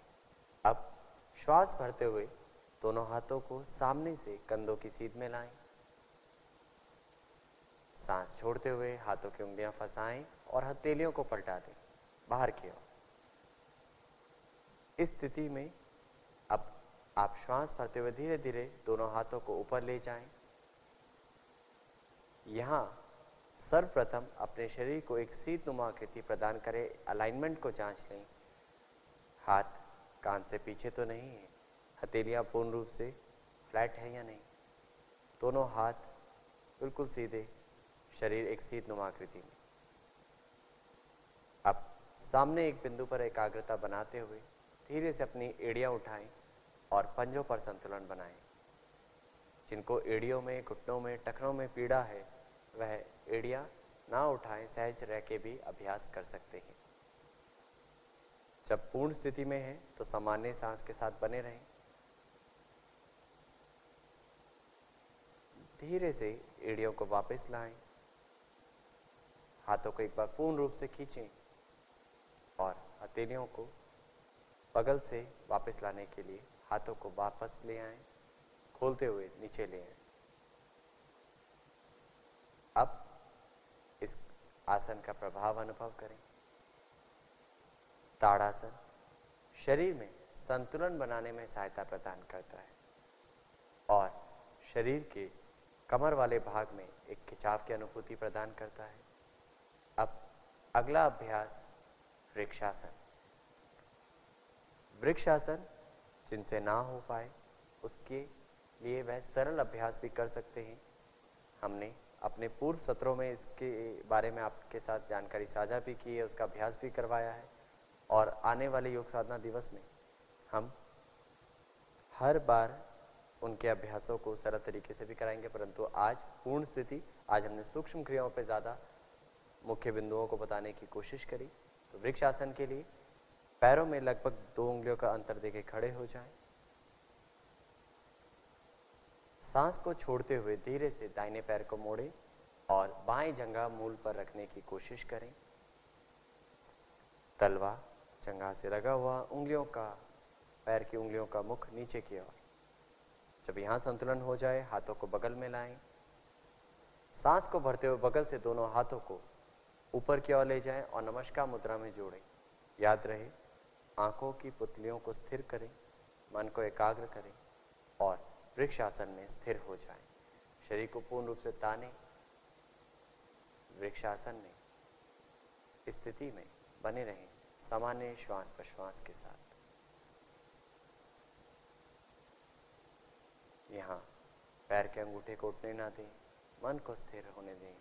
अब श्वास भरते हुए दोनों हाथों को सामने से कंधों की सीध में लाएं। सांस छोड़ते हुए हाथों की उंगलियां फंसाएं और हथेलियों को पलटा दें बाहर की ओर। इस स्थिति में अब आप श्वास भरते हुए धीरे धीरे दोनों हाथों को ऊपर ले जाएं। यहां सर्वप्रथम अपने शरीर को एक सीधनुमा आकृति प्रदान करें। अलाइनमेंट को जांच लें। हाथ कान से पीछे तो नहीं है, हथेलियां पूर्ण रूप से फ्लैट है या नहीं, दोनों हाथ बिल्कुल सीधे, शरीर एक सीधनुमा आकृति में। अब सामने एक बिंदु पर एकाग्रता बनाते हुए धीरे से अपनी एड़ियां उठाएं और पंजों पर संतुलन बनाएं। जिनको एड़ियों में, घुटनों में, टखनों में पीड़ा है वह एड़ियां ना उठाएं, सहज रह के भी अभ्यास कर सकते हैं। जब पूर्ण स्थिति में है तो सामान्य सांस के साथ बने रहें। धीरे से एड़ियों को वापस लाएं। हाथों को एक बार पूर्ण रूप से खींचें और हथेलियों को बगल से वापस लाने के लिए हाथों को वापस ले आएं, खोलते हुए नीचे ले आएं। अब इस आसन का प्रभाव अनुभव करें। ताड़ासन शरीर में संतुलन बनाने में सहायता प्रदान करता है और शरीर के कमर वाले भाग में एक खिंचाव की अनुभूति प्रदान करता है। अब अगला अभ्यास वृक्षासन। वृक्षासन जिनसे ना हो पाए उसके लिए वह सरल अभ्यास भी कर सकते हैं। हमने अपने पूर्व सत्रों में इसके बारे में आपके साथ जानकारी साझा भी की है, उसका अभ्यास भी करवाया है और आने वाले योग साधना दिवस में हम हर बार उनके अभ्यासों को सरल तरीके से भी कराएंगे। परंतु आज पूर्ण स्थिति, आज हमने सूक्ष्म क्रियाओं पर ज़्यादा मुख्य बिंदुओं को बताने की कोशिश करी। तो वृक्षासन के लिए पैरों में लगभग 2 उंगलियों का अंतर देके खड़े हो जाएं। सांस को छोड़ते हुए धीरे से दाहिने पैर को मोड़ें और बाएं जंघा मूल पर रखने की कोशिश करें। तलवा जंघा से लगा हुआ, उंगलियों का, पैर की उंगलियों का मुख नीचे की ओर। जब यहां संतुलन हो जाए, हाथों को बगल में लाएं। सांस को भरते हुए बगल से दोनों हाथों को ऊपर की ओर ले जाएं और नमस्कार मुद्रा में जोड़ें। याद रहे, आंखों की पुतलियों को स्थिर करें, मन को एकाग्र करें और वृक्ष आसन में स्थिर हो जाएं। शरीर को पूर्ण रूप से ताने। वृक्ष आसन में स्थिति में बने रहें, सामान्य श्वास प्रश्वास के साथ। यहाँ पैर के अंगूठे को उठने ना दें, मन को स्थिर होने दें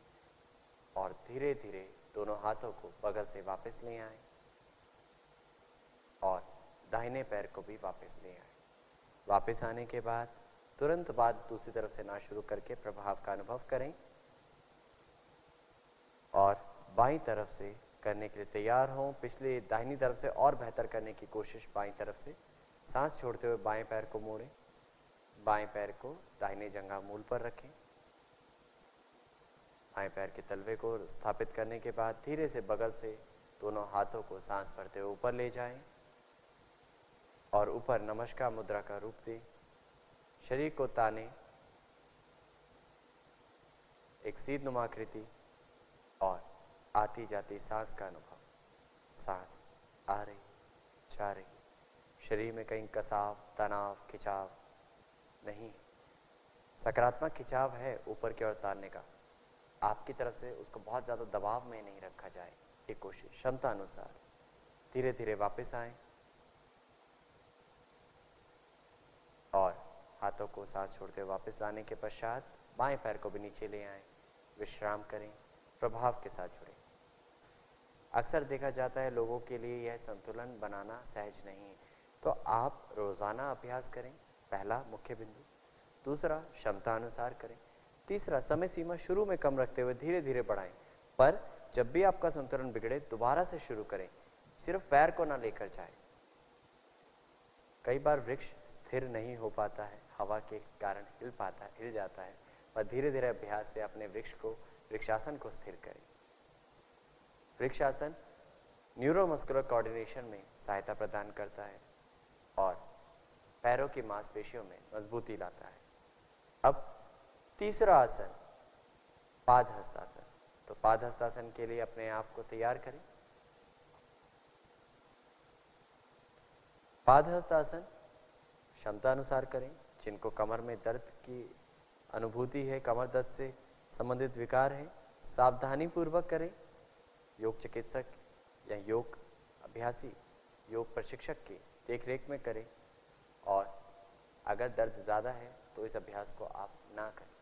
और धीरे धीरे दोनों हाथों को बगल से वापस ले आएं और दाहिने पैर को भी वापस ले आएं। वापस आने के बाद तुरंत बाद दूसरी तरफ से ना शुरू करके प्रभाव का अनुभव करें और बाईं तरफ से करने के लिए तैयार हों। पिछले दाहिनी तरफ से और बेहतर करने की कोशिश बाईं तरफ से। सांस छोड़ते हुए बाएं पैर को मोड़ें, बाएं पैर को दाहिने जंघा मूल पर रखें। बाएं पैर के तलवे को स्थापित करने के बाद धीरे से बगल से दोनों हाथों को सांस भरते हुए ऊपर ले जाएं और ऊपर नमस्कार मुद्रा का रूप दें। शरीर को ताने, एक सीधनुमा आकृति और आती जाती सांस का अनुभव। सांस आ रही, जा रही। शरीर में कहीं कसाव, तनाव, खिंचाव नहीं। सकारात्मक खिंचाव है ऊपर की ओर तारने का। आपकी तरफ से उसको बहुत ज़्यादा दबाव में नहीं रखा जाए। एक कोशिश क्षमता अनुसार धीरे धीरे वापस आए और हाथों को सांस छोड़ते हुए वापस लाने के पश्चात बाएं पैर को भी नीचे ले आएं। विश्राम करें, प्रभाव के साथ जुड़ें। अक्सर देखा जाता है लोगों के लिए यह संतुलन बनाना सहज नहीं है, तो आप रोजाना अभ्यास करें। पहला मुख्य बिंदु। दूसरा क्षमता अनुसार करें। तीसरा समय सीमा शुरू में कम रखते हुए धीरे धीरे बढ़ाएं, पर जब भी आपका संतुलन बिगड़े दोबारा से शुरू करें। सिर्फ पैर को ना लेकर जाए। कई बार वृक्ष स्थिर नहीं हो पाता है, हवा के कारण हिल जाता है, पर धीरे धीरे अभ्यास से अपने वृक्षासन को स्थिर करें। वृक्षासन न्यूरोमस्कुलर कोऑर्डिनेशन में सहायता प्रदान करता है और पैरों की मांसपेशियों में मजबूती लाता है। अब तीसरा आसन पादहस्तासन। तो पादहस्तासन के लिए अपने आप को तैयार करें। पादहस्तासन क्षमता अनुसार करें। जिनको कमर में दर्द की अनुभूति है, कमर दर्द से संबंधित विकार है, सावधानी पूर्वक करें। योग चिकित्सक या योग अभ्यासी, योग प्रशिक्षक की देखरेख में करें और अगर दर्द ज़्यादा है तो इस अभ्यास को आप ना करें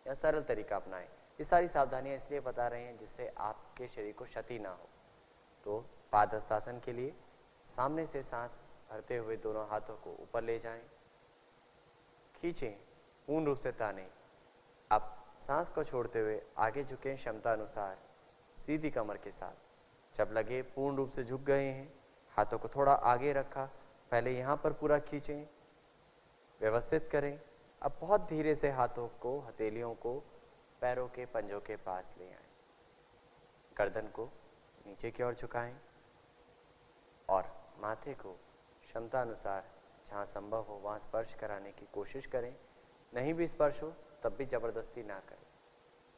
या सरल तरीका अपनाएं। ये सारी सावधानियां इसलिए बता रहे हैं जिससे आपके शरीर को क्षति ना हो। तो पादहस्तासन के लिए सामने से सांस भरते हुए दोनों हाथों को ऊपर ले जाएं, खींचें, पूर्ण रूप से तानें। अब सांस को छोड़ते हुए आगे झुकें क्षमता अनुसार, सीधी कमर के साथ। जब लगे पूर्ण रूप से झुक गए हैं, हाथों को थोड़ा आगे रखा, पहले यहाँ पर पूरा खींचें, व्यवस्थित करें। अब बहुत धीरे से हाथों को, हथेलियों को पैरों के पंजों के पास ले आएं। गर्दन को नीचे की ओर झुकाएं और माथे को क्षमता अनुसार जहाँ संभव हो वहाँ स्पर्श कराने की कोशिश करें। नहीं भी स्पर्श हो तब भी जबरदस्ती ना करें,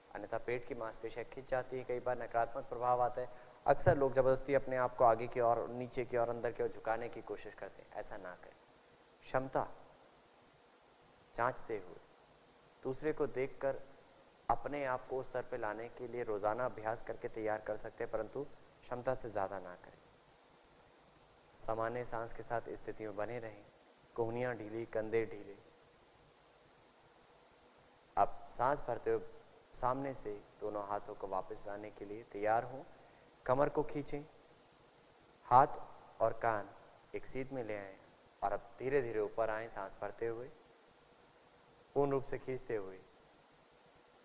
अन्यथा पेट की मांसपेशियां खिंच जाती है। कई बार नकारात्मक प्रभाव आता है। अक्सर लोग जबरदस्ती अपने आप को आगे की ओर, नीचे की ओर, अंदर की ओर झुकाने की कोशिश करते हैं। ऐसा ना करें। क्षमता जांचते हुए, दूसरे को देखकर अपने आप को उस स्तर पर लाने के लिए रोजाना अभ्यास करके तैयार कर सकते हैं, परंतु क्षमता से ज्यादा ना करें। सामान्य सांस के साथ स्थिति में बने रहें। कोहनियां ढीली, कंधे ढीले। अब सांस भरते हुए सामने से दोनों हाथों को वापस लाने के लिए तैयार हों। कमर को खींचें, हाथ और कान एक सीध में ले आएं और अब धीरे धीरे ऊपर आएं सांस भरते हुए, पूर्ण रूप से खींचते हुए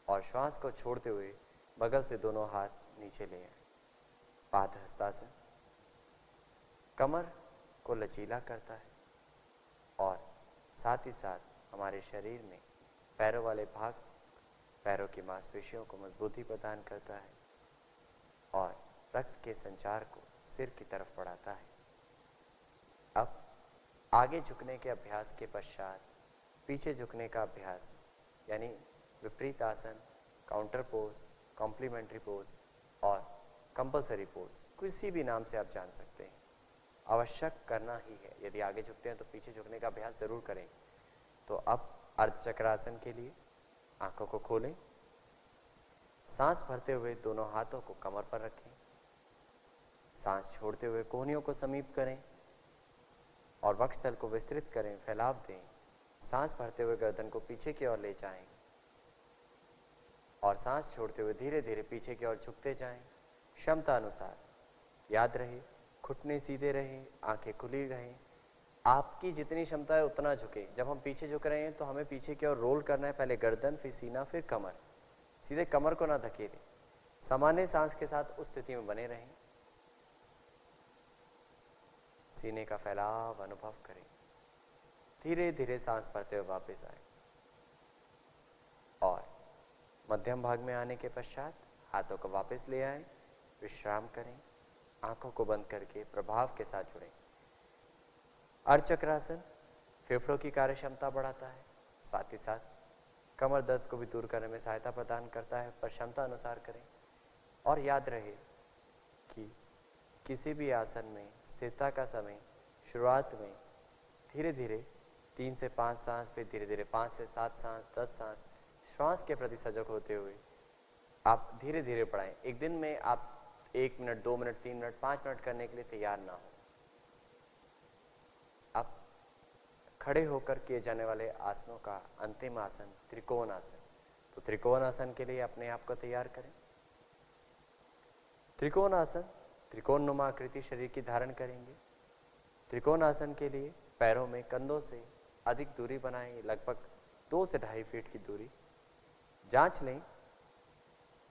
और श्वास को छोड़ते हुए बगल से दोनों हाथ नीचे ले आएं। पादहस्तासन कमर को लचीला करता है और साथ ही साथ हमारे शरीर में पैरों वाले भाग पैरों की मांसपेशियों को मजबूती प्रदान करता है और रक्त के संचार को सिर की तरफ बढ़ाता है। अब आगे झुकने के अभ्यास के पश्चात पीछे झुकने का अभ्यास यानी विपरीत आसन, काउंटर पोज, कॉम्प्लीमेंट्री पोज और कंपलसरी पोज, किसी भी नाम से आप जान सकते हैं, आवश्यक करना ही है। यदि आगे झुकते हैं तो पीछे झुकने का अभ्यास जरूर करें। तो अब अर्धचक्रासन के लिए आंखों को खोलें, सांस भरते हुए दोनों हाथों को कमर पर रखें, सांस छोड़ते हुए कोहनियों को समीप करें और वक्षस्थल को विस्तृत करें, फैलाव दें। सांस भरते हुए गर्दन को पीछे की ओर ले जाएं और सांस छोड़ते हुए धीरे धीरे पीछे की ओर झुकते जाएं। क्षमता अनुसार याद रहे, घुटने सीधे रहें, आंखें खुली रहें, आपकी जितनी क्षमता है उतना झुके। जब हम पीछे झुक रहे हैं तो हमें पीछे की ओर रोल करना है, पहले गर्दन, फिर सीना, फिर कमर। सीधे कमर को ना धकेलें। सामान्य सांस के साथ उस स्थिति में बने रहें। सीने का फैलाव अनुभव करें। धीरे धीरे सांस भरते हुए वापस आए और मध्यम भाग में आने के पश्चात हाथों को वापस ले आए, विश्राम करें, आंखों को बंद करके प्रभाव के साथ जुड़ें। अर्धचक्रासन फेफड़ों की कार्यक्षमता बढ़ाता है, साथ ही साथ कमर दर्द को भी दूर करने में सहायता प्रदान करता है, पर क्षमता अनुसार करें। और याद रहे कि किसी भी आसन में स्थिरता का समय शुरुआत में धीरे धीरे 3 से 5 सांस, फिर धीरे धीरे 5 से 7 सांस, 10 सांस, श्वास के प्रति सजग होते हुए आप धीरे धीरे बढ़ाएं। एक दिन में आप 1 मिनट, 2 मिनट, 3 मिनट, 5 मिनट करने के लिए तैयार ना हो। अब खड़े होकर किए जाने वाले आसनों का अंतिम आसन त्रिकोण आसन। तो त्रिकोण आसन के लिए अपने आप को तैयार करें। त्रिकोण आसन त्रिकोण नुमा आकृति शरीर की धारण करेंगे। त्रिकोण आसन के लिए पैरों में कंधों से अधिक दूरी बनाएं, लगभग 2 से 2.5 फीट की दूरी। जांच लें,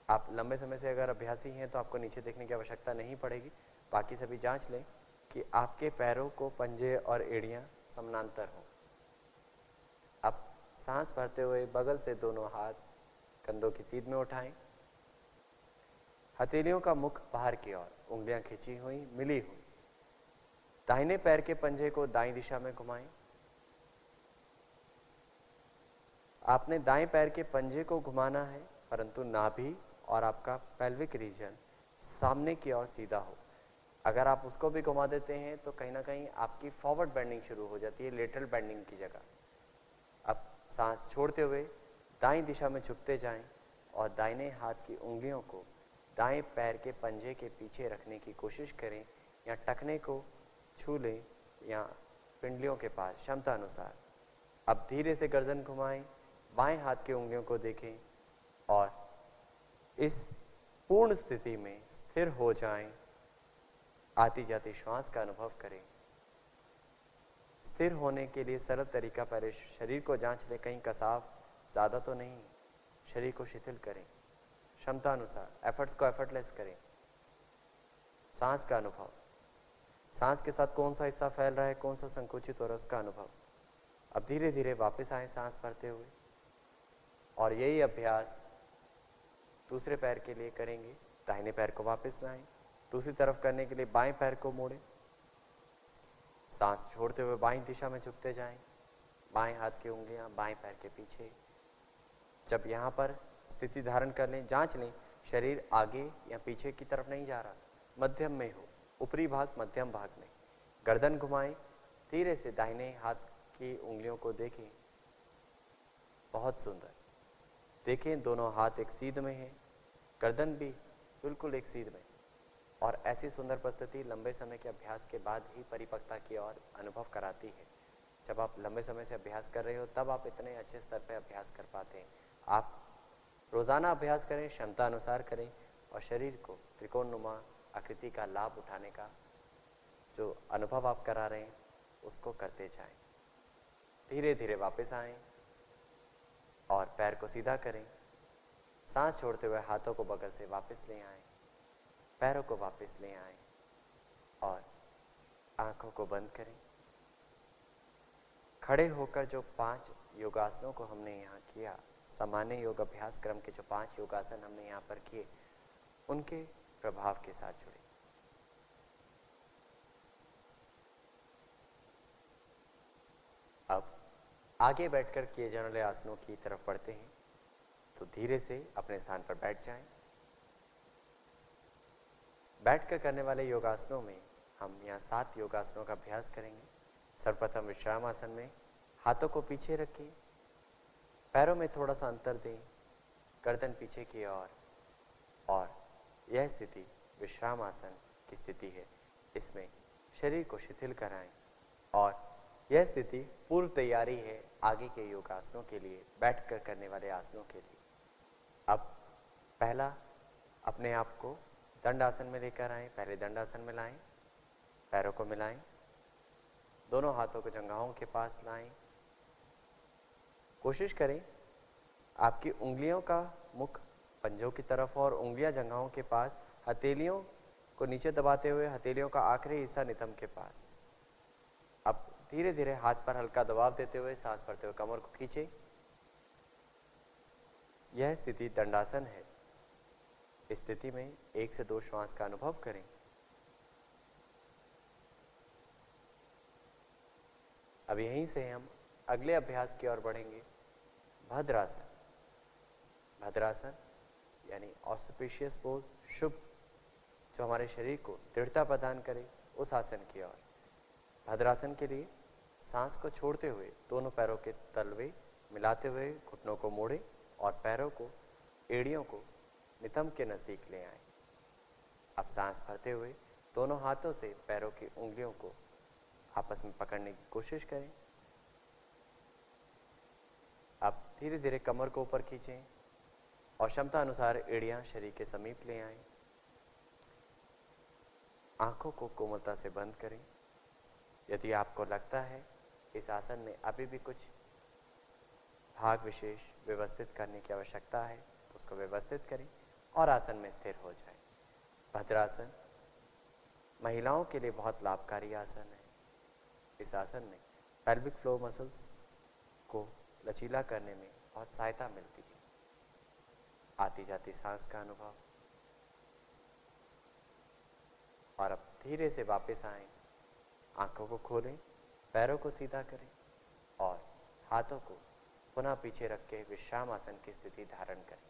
आप लंबे समय से अगर अभ्यासी हैं तो आपको नीचे देखने की आवश्यकता नहीं पड़ेगी। बाकी सभी जांच लें कि आपके पैरों को पंजे और एड़ियां समानांतर हों। अब सांस भरते हुए बगल से दोनों हाथ कंधों की सीध में उठाएं। हथेलियों का मुख बाहर की ओर, उंगलियां खींची हुई, मिली हुई। दाहिने पैर के पंजे को दाईं दिशा में घुमाएं। आपने दाएं पैर के पंजे को घुमाना है, परंतु नाभि और आपका पेल्विक रीजन सामने की ओर सीधा हो। अगर आप उसको भी घुमा देते हैं तो कहीं ना कहीं आपकी फॉरवर्ड बेंडिंग शुरू हो जाती है, लेटरल बेंडिंग की जगह। अब सांस छोड़ते हुए दाईं दिशा में झुकते जाएं और दाहिने हाथ की उंगलियों को दाएं पैर के पंजे के पीछे रखने की कोशिश करें, या टखने को छू लें या पिंडलियों के पास, क्षमता अनुसार। अब धीरे से गर्दन घुमाएं, बाएं हाथ की उंगलियों को देखें और इस पूर्ण स्थिति में स्थिर हो जाएं। आती जाती श्वास का अनुभव करें। स्थिर होने के लिए सरल तरीका, पहले शरीर को जांच लें, कहीं कसाव ज्यादा तो नहीं। शरीर को शिथिल करें, क्षमता अनुसार एफर्ट्स को एफर्टलेस करें। सांस का अनुभव, सांस के साथ कौन सा हिस्सा फैल रहा है, कौन सा संकुचित हो रहा है, उसका अनुभव। अब धीरे धीरे वापस आए सांस भरते हुए और यही अभ्यास दूसरे पैर के लिए करेंगे। दाहिने पैर को वापस लाएं, दूसरी तरफ करने के लिए बाएं पैर को मोड़ें। सांस छोड़ते हुए बाईं दिशा में झुकते जाएं, बाएं हाथ की उंगलियां बाएं पैर के पीछे। जब यहाँ पर स्थिति धारण कर लें, जांच लें शरीर आगे या पीछे की तरफ नहीं जा रहा, मध्यम में हो, ऊपरी भाग मध्यम भाग में। गर्दन घुमाएं, धीरे से दाहिने हाथ की उंगलियों को देखें, बहुत सुंदर। देखें दोनों हाथ एक सीध में है, गर्दन भी बिल्कुल एक सीध में। और ऐसी सुंदर परिस्थिति लंबे समय के अभ्यास के बाद ही परिपक्वता की ओर अनुभव कराती है। जब आप लंबे समय से अभ्यास कर रहे हो तब आप इतने अच्छे स्तर पर अभ्यास कर पाते हैं। आप रोजाना अभ्यास करें, क्षमता अनुसार करें और शरीर को त्रिकोणनुमा आकृति का लाभ उठाने का जो अनुभव आप करा रहे हैं उसको करते जाएं। धीरे धीरे वापस आएं और पैर को सीधा करें। सांस छोड़ते हुए हाथों को बगल से वापस ले आएं, पैरों को वापस ले आएं और आंखों को बंद करें। खड़े होकर जो 5 योगासनों को हमने यहाँ किया, सामान्य योग अभ्यास क्रम के जो 5 योगासन हमने यहाँ पर किए, उनके प्रभाव के साथ जुड़े। अब आगे बैठकर किए जाने वाले आसनों की तरफ बढ़ते हैं। तो धीरे से अपने स्थान पर बैठ जाएं। बैठकर करने वाले योगासनों में हम यहाँ 7 योगासनों का अभ्यास करेंगे। सर्वप्रथम विश्राम आसन में हाथों को पीछे रखें, पैरों में थोड़ा सा अंतर दें, गर्दन पीछे की ओर, और यह स्थिति विश्राम आसन की स्थिति है। इसमें शरीर को शिथिल कराएं और यह स्थिति पूर्व तैयारी है आगे के योगासनों के लिए, बैठकर करने वाले आसनों के लिए। अब पहला, अपने आप को दंडासन में लेकर आएं। पहले दंडासन में लाएं, पैरों को मिलाएं, दोनों हाथों को जंघाओं के पास लाएं। कोशिश करें आपकी उंगलियों का मुख पंजों की तरफ और उंगलियां जंघाओं के पास, हथेलियों को नीचे दबाते हुए हथेलियों का आखिरी हिस्सा नितंब के पास। अब धीरे धीरे हाथ पर हल्का दबाव देते हुए सांस भरते हुए कमर को खींचे। यह स्थिति दंडासन है। इस स्थिति में 1 से 2 श्वास का अनुभव करें। अब यहीं से हम अगले अभ्यास की ओर बढ़ेंगे, भद्रासन। भद्रासन यानी ऑस्पिशियस पोज, शुभ, जो हमारे शरीर को दृढ़ता प्रदान करे, उस आसन की ओर। भद्रासन के लिए सांस को छोड़ते हुए दोनों पैरों के तलवे मिलाते हुए घुटनों को मोड़े और पैरों को, एड़ियों को नितंब के नजदीक ले आए। अब सांस भरते हुए दोनों हाथों से पैरों की उंगलियों को आपस में पकड़ने की कोशिश करें। अब धीरे धीरे कमर को ऊपर खींचें और क्षमता अनुसार एड़ियां शरीर के समीप ले आएं। आंखों को कोमलता से बंद करें। यदि आपको लगता है इस आसन में अभी भी कुछ भाग विशेष व्यवस्थित करने की आवश्यकता है, तो उसको व्यवस्थित करें और आसन में स्थिर हो जाए। भद्रासन महिलाओं के लिए बहुत लाभकारी आसन है। इस आसन में पेल्विक फ्लोर मसल्स को लचीला करने में बहुत सहायता मिलती है। आती जाती सांस का अनुभव। और अब धीरे से वापस आएं, आंखों को खोलें, पैरों को सीधा करें और हाथों को पुनः पीछे रख के विश्राम आसन की स्थिति धारण करें।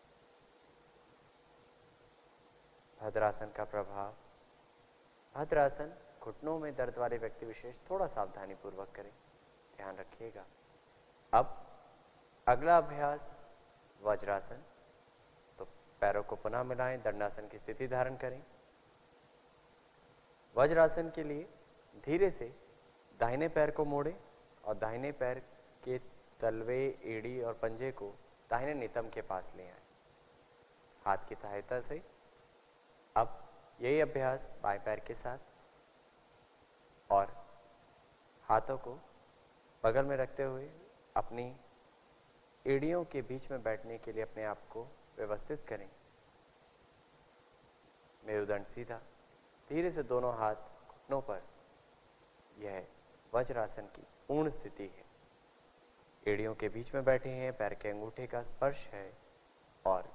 भद्रासन का प्रभाव। भद्रासन घुटनों में दर्द वाले व्यक्ति विशेष थोड़ा सावधानी पूर्वक करें, ध्यान रखिएगा। अब अगला अभ्यास वज्रासन। तो पैरों को पुनः मिलाएं, दंडासन की स्थिति धारण करें। वज्रासन के लिए धीरे से दाहिने पैर को मोड़ें और दाहिने पैर के तलवे, एड़ी और पंजे को दाहिने नितंब के पास ले आएं। हाथ की सहायता से अब यही अभ्यास बाएं पैर के साथ, और हाथों को बगल में रखते हुए अपनी एड़ियों के बीच में बैठने के लिए अपने आप को व्यवस्थित करें। मेरुदंड सीधा, धीरे से दोनों हाथ घुटनों पर। यह वज्रासन की पूर्ण स्थिति है। एड़ियों के बीच में बैठे हैं, पैर के अंगूठे का स्पर्श है और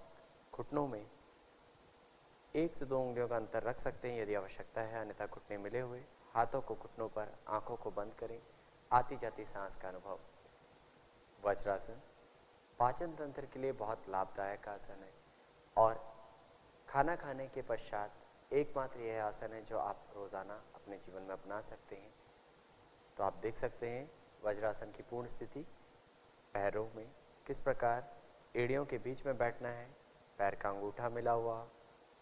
घुटनों में 1 से 2 उंगलियों का अंतर रख सकते हैं यदि आवश्यकता है, अन्यथा घुटने मिले हुए। हाथों को घुटनों पर, आंखों को बंद करें। आती जाती सांस का अनुभव। वज्रासन पाचन तंत्र के लिए बहुत लाभदायक आसन है और खाना खाने के पश्चात एकमात्र यह आसन है जो आप रोजाना अपने जीवन में अपना सकते हैं। तो आप देख सकते हैं वज्रासन की पूर्ण स्थिति। पैरों में किस प्रकार एड़ियों के बीच में बैठना है, पैर का अंगूठा मिला हुआ,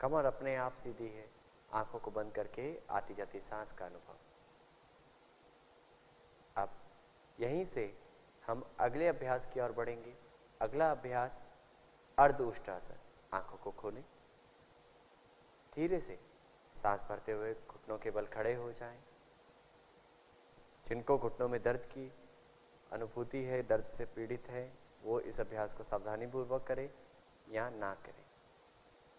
कमर अपने आप सीधी है, आंखों को बंद करके आती जाती सांस का अनुभव। अब यहीं से हम अगले अभ्यास की ओर बढ़ेंगे। अगला अभ्यास अर्ध उष्टासन। आंखों को खोलें, धीरे से सांस भरते हुए घुटनों के बल खड़े हो जाएं। जिनको घुटनों में दर्द की अनुभूति है, दर्द से पीड़ित है, वो इस अभ्यास को सावधानी पूर्वक करें या ना करें।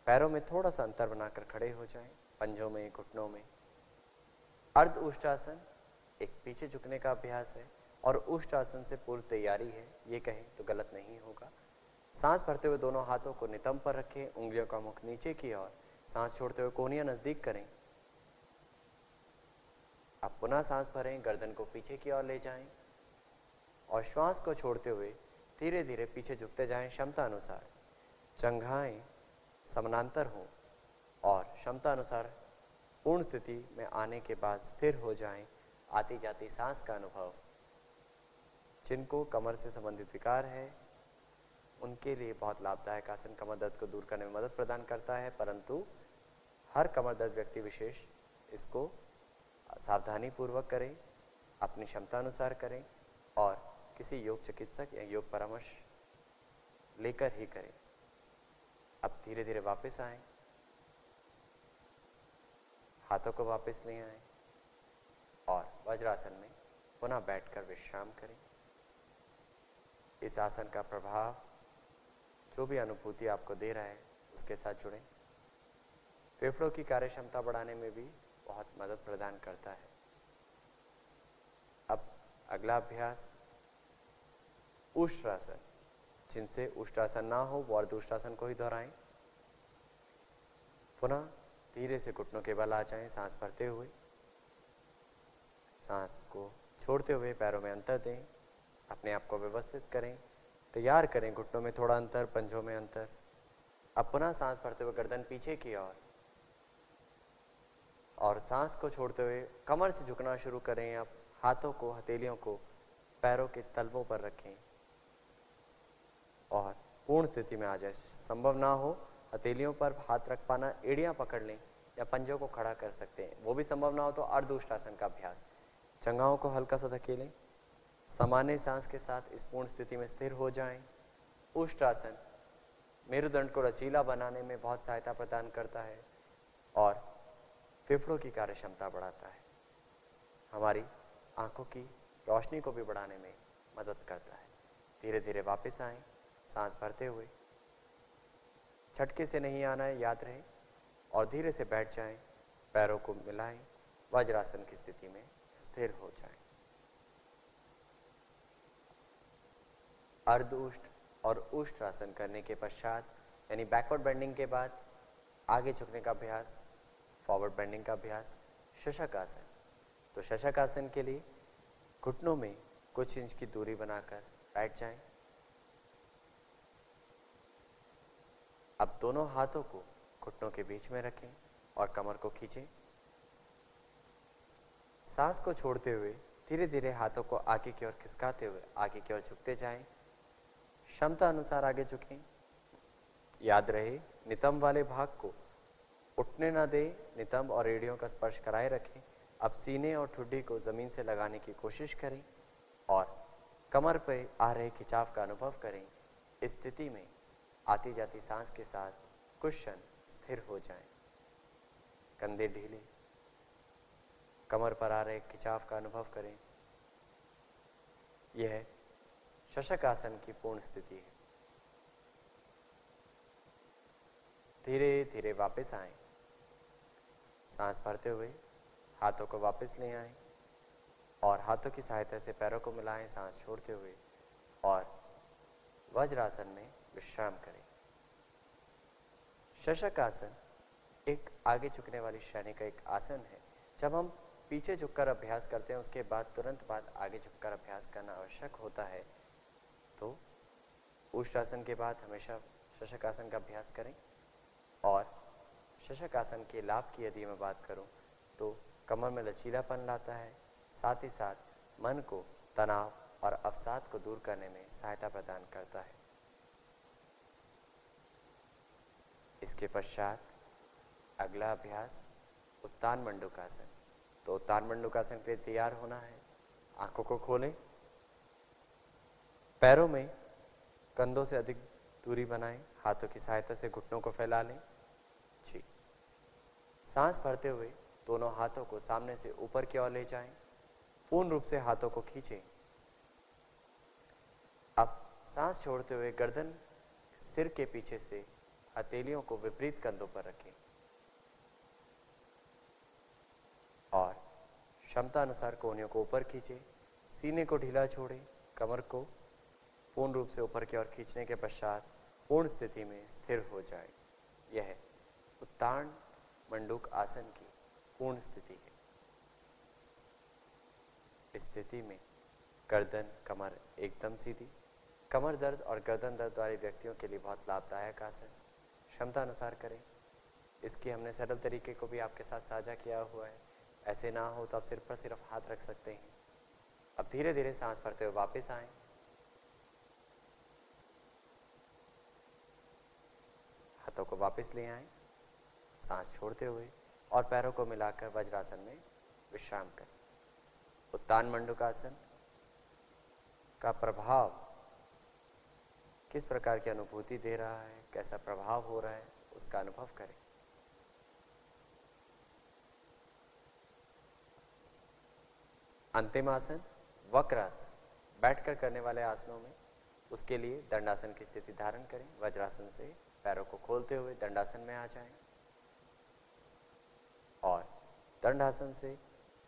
पैरों में थोड़ा सा अंतर बनाकर खड़े हो जाएं, पंजों में, घुटनों में। अर्ध उष्टासन एक पीछे झुकने का अभ्यास है और उष्ट्रासन से पूर्व तैयारी है, ये कहें तो गलत नहीं होगा। सांस भरते हुए दोनों हाथों को नितंब पर रखें, उंगलियों का मुख नीचे की ओर। सांस छोड़ते हुए कोहनियां नजदीक करें। अब पुनः सांस भरें, गर्दन को पीछे की ओर ले जाएं और श्वास को छोड़ते हुए धीरे धीरे पीछे झुकते जाएं क्षमता अनुसार। जंघाएं समानांतर हों और क्षमता अनुसार पूर्ण स्थिति में आने के बाद स्थिर हो जाएं। आती जाती सांस का अनुभव। जिनको कमर से संबंधित विकार है उनके लिए बहुत लाभदायक आसन कमर दर्द को दूर करने में मदद प्रदान करता है, परंतु हर कमर दर्द व्यक्ति विशेष इसको सावधानी पूर्वक करें, अपनी क्षमता अनुसार करें और किसी योग चिकित्सक या योग परामर्श लेकर ही करें। अब धीरे धीरे वापस आएं, हाथों को वापस ले आएं और वज्रासन में पुनः बैठकर विश्राम करें। इस आसन का प्रभाव जो भी अनुभूति आपको दे रहा है उसके साथ जुड़ें। फेफड़ों की कार्यक्षमता बढ़ाने में भी बहुत मदद प्रदान करता है। अब अगला अभ्यास उष्ट्रासन। जिनसे उष्ट्रासन ना हो वो अर्धउष्ट्रासन को ही दोहराएं। पुनः धीरे से घुटनों के बल आ जाएं, सांस भरते हुए। सांस को छोड़ते हुए पैरों में अंतर दें, अपने आप को व्यवस्थित करें, तैयार करें। घुटनों में थोड़ा अंतर, पंजों में अंतर। अब पुनः सांस भरते हुए गर्दन पीछे की ओर और सांस को छोड़ते हुए कमर से झुकना शुरू करें। अब हाथों को, हथेलियों को पैरों के तलवों पर रखें और पूर्ण स्थिति में आ जाए। संभव ना हो हथेलियों पर हाथ रख पाना, एड़ियां पकड़ लें या पंजों को खड़ा कर सकते हैं। वो भी संभव ना हो तो अर्धउष्ट्रासन का अभ्यास। जंघाओं को हल्का सा धकेलें, सामान्य सांस के साथ इस पूर्ण स्थिति में स्थिर हो जाएं। उष्ट्रासन मेरुदंड को लचीला बनाने में बहुत सहायता प्रदान करता है और फेफड़ों की कार्यक्षमता बढ़ाता है। हमारी आंखों की रोशनी को भी बढ़ाने में मदद करता है। धीरे धीरे वापस आएं, सांस भरते हुए। झटके से नहीं आना है, याद रहे, और धीरे से बैठ जाएं, पैरों को मिलाएं, वज्रासन की स्थिति में स्थिर हो जाएं। अर्ध उष्ट और उष्ट्रासन करने के पश्चात यानी बैकवर्ड बेंडिंग के बाद आगे झुकने का अभ्यास, फॉरवर्ड बेंडिंग का अभ्यास, शशक आसन। तो शशक आसन के लिए घुटनों में कुछ इंच की दूरी बनाकर बैठ जाएं। अब दोनों हाथों को घुटनों के बीच में रखें और कमर को खींचें। सांस को छोड़ते हुए धीरे धीरे हाथों को आगे की ओर खिसकाते हुए आगे की ओर झुकते जाएं। क्षमता अनुसार आगे झुकें। याद रहे, नितंब वाले भाग को उठने ना दें, नितंब और एड़ियों का स्पर्श कराए रखें। अब सीने और ठुड्डी को जमीन से लगाने की कोशिश करें और कमर पर आ रहे खिंचाव का अनुभव करें। इस स्थिति में आती जाती सांस के साथ कुछ क्षण स्थिर हो जाएं। कंधे ढीले, कमर पर आ रहे खिंचाव का अनुभव करें। यह शशक आसन की पूर्ण स्थिति है। धीरे धीरे वापस आएं, सांस भरते हुए हाथों को वापस ले आएं और हाथों की सहायता से पैरों को मिलाएं, सांस छोड़ते हुए, और वज्रासन में विश्राम करें। शशक आसन एक आगे झुकने वाली श्रेणी का एक आसन है। जब हम पीछे झुककर अभ्यास करते हैं उसके बाद तुरंत बाद आगे झुककर अभ्यास करना आवश्यक होता है। तो उष्ट्रासन के बाद हमेशा शशक आसन का अभ्यास करें। और शशक आसन के लाभ की यदि मैं बात करूं तो कमर में लचीलापन लाता है, साथ ही साथ मन को तनाव और अवसाद को दूर करने में सहायता प्रदान करता है। इसके पश्चात अगला अभ्यास उत्तान मंडूकासन। तो उत्तान मंडूकासन के लिए तैयार होना है। आंखों को खोलें, पैरों में कंधों से अधिक दूरी बनाएं, हाथों की सहायता से घुटनों को फैला लें। जी, सांस भरते हुए दोनों हाथों को सामने से ऊपर की ओर ले जाएं, पूर्ण रूप से हाथों को खींचें। अब सांस छोड़ते हुए गर्दन सिर के पीछे से हथेलियों को विपरीत कंधों पर रखें और क्षमता अनुसार कोहनियों को ऊपर खींचें। सीने को ढीला छोड़ें, कमर को पूर्ण रूप से ऊपर की ओर खींचने के पश्चात पूर्ण स्थिति में स्थिर हो जाए। यह उत्तान मंडूक आसन की पूर्ण स्थिति है। इस स्थिति में गर्दन कमर एकदम सीधी। कमर दर्द और गर्दन दर्द वाले व्यक्तियों के लिए बहुत लाभदायक आसन, क्षमता अनुसार करें। इसकी हमने सरल तरीके को भी आपके साथ साझा किया हुआ है। ऐसे ना हो तो आप सिर पर सिर्फ हाथ रख सकते हैं। अब धीरे धीरे सांस भरते हुए वापस आएं। हाथों को वापस ले आएं, सांस छोड़ते हुए और पैरों को मिलाकर वज्रासन में विश्राम करें। उत्तान मंडूकासन का प्रभाव किस प्रकार की अनुभूति दे रहा है, कैसा प्रभाव हो रहा है, उसका अनुभव करें। अंतिम आसन वक्रासन, बैठकर करने वाले आसनों में उसके लिए दंडासन की स्थिति धारण करें। वज्रासन से पैरों को खोलते हुए दंडासन में आ जाएं और दंडासन से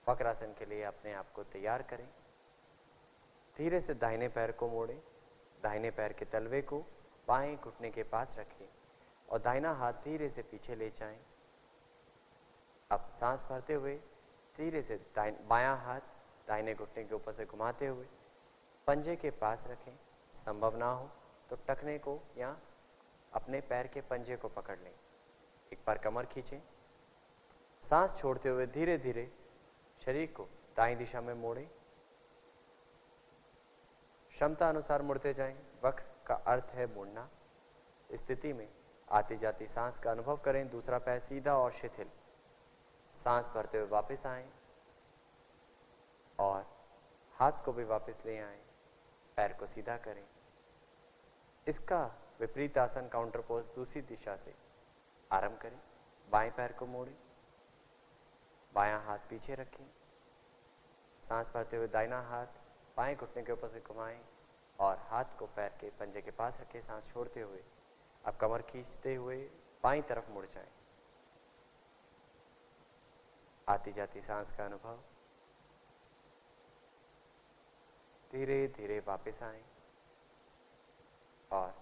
वक्रासन के लिए अपने आप को तैयार करें। धीरे से दाहिने पैर को मोड़ें, दाहिने पैर के तलवे को बाएं घुटने के पास रखें और दाहिना हाथ धीरे से पीछे ले जाएं। अब सांस भरते हुए धीरे से बायां हाथ दाहिने घुटने के ऊपर से घुमाते हुए पंजे के पास रखें। संभव ना हो तो टखने को या अपने पैर के पंजे को पकड़ लें। एक बार कमर खींचें, सांस छोड़ते हुए धीरे धीरे शरीर को दाईं दिशा में मोड़ें। क्षमता अनुसार मुड़ते जाएं। वक्र का अर्थ है मुड़ना। स्थिति में आती जाती सांस का अनुभव करें। दूसरा पैर सीधा और शिथिल। सांस भरते हुए वापस आएं और हाथ को भी वापस ले आएं। पैर को सीधा करें। इसका विपरीत आसन काउंटर पोज दूसरी दिशा से आरंभ करें। बाएं पैर को मोड़ें, बायां हाथ पीछे रखें। सांस भरते हुए दाहिना हाथ बाएं घुटने के ऊपर से घुमाएं और हाथ को पैर के पंजे के पास रखें। सांस छोड़ते हुए अब कमर खींचते हुए बाईं तरफ मुड़ जाएं। आती जाती सांस का अनुभव। धीरे धीरे वापस आएं और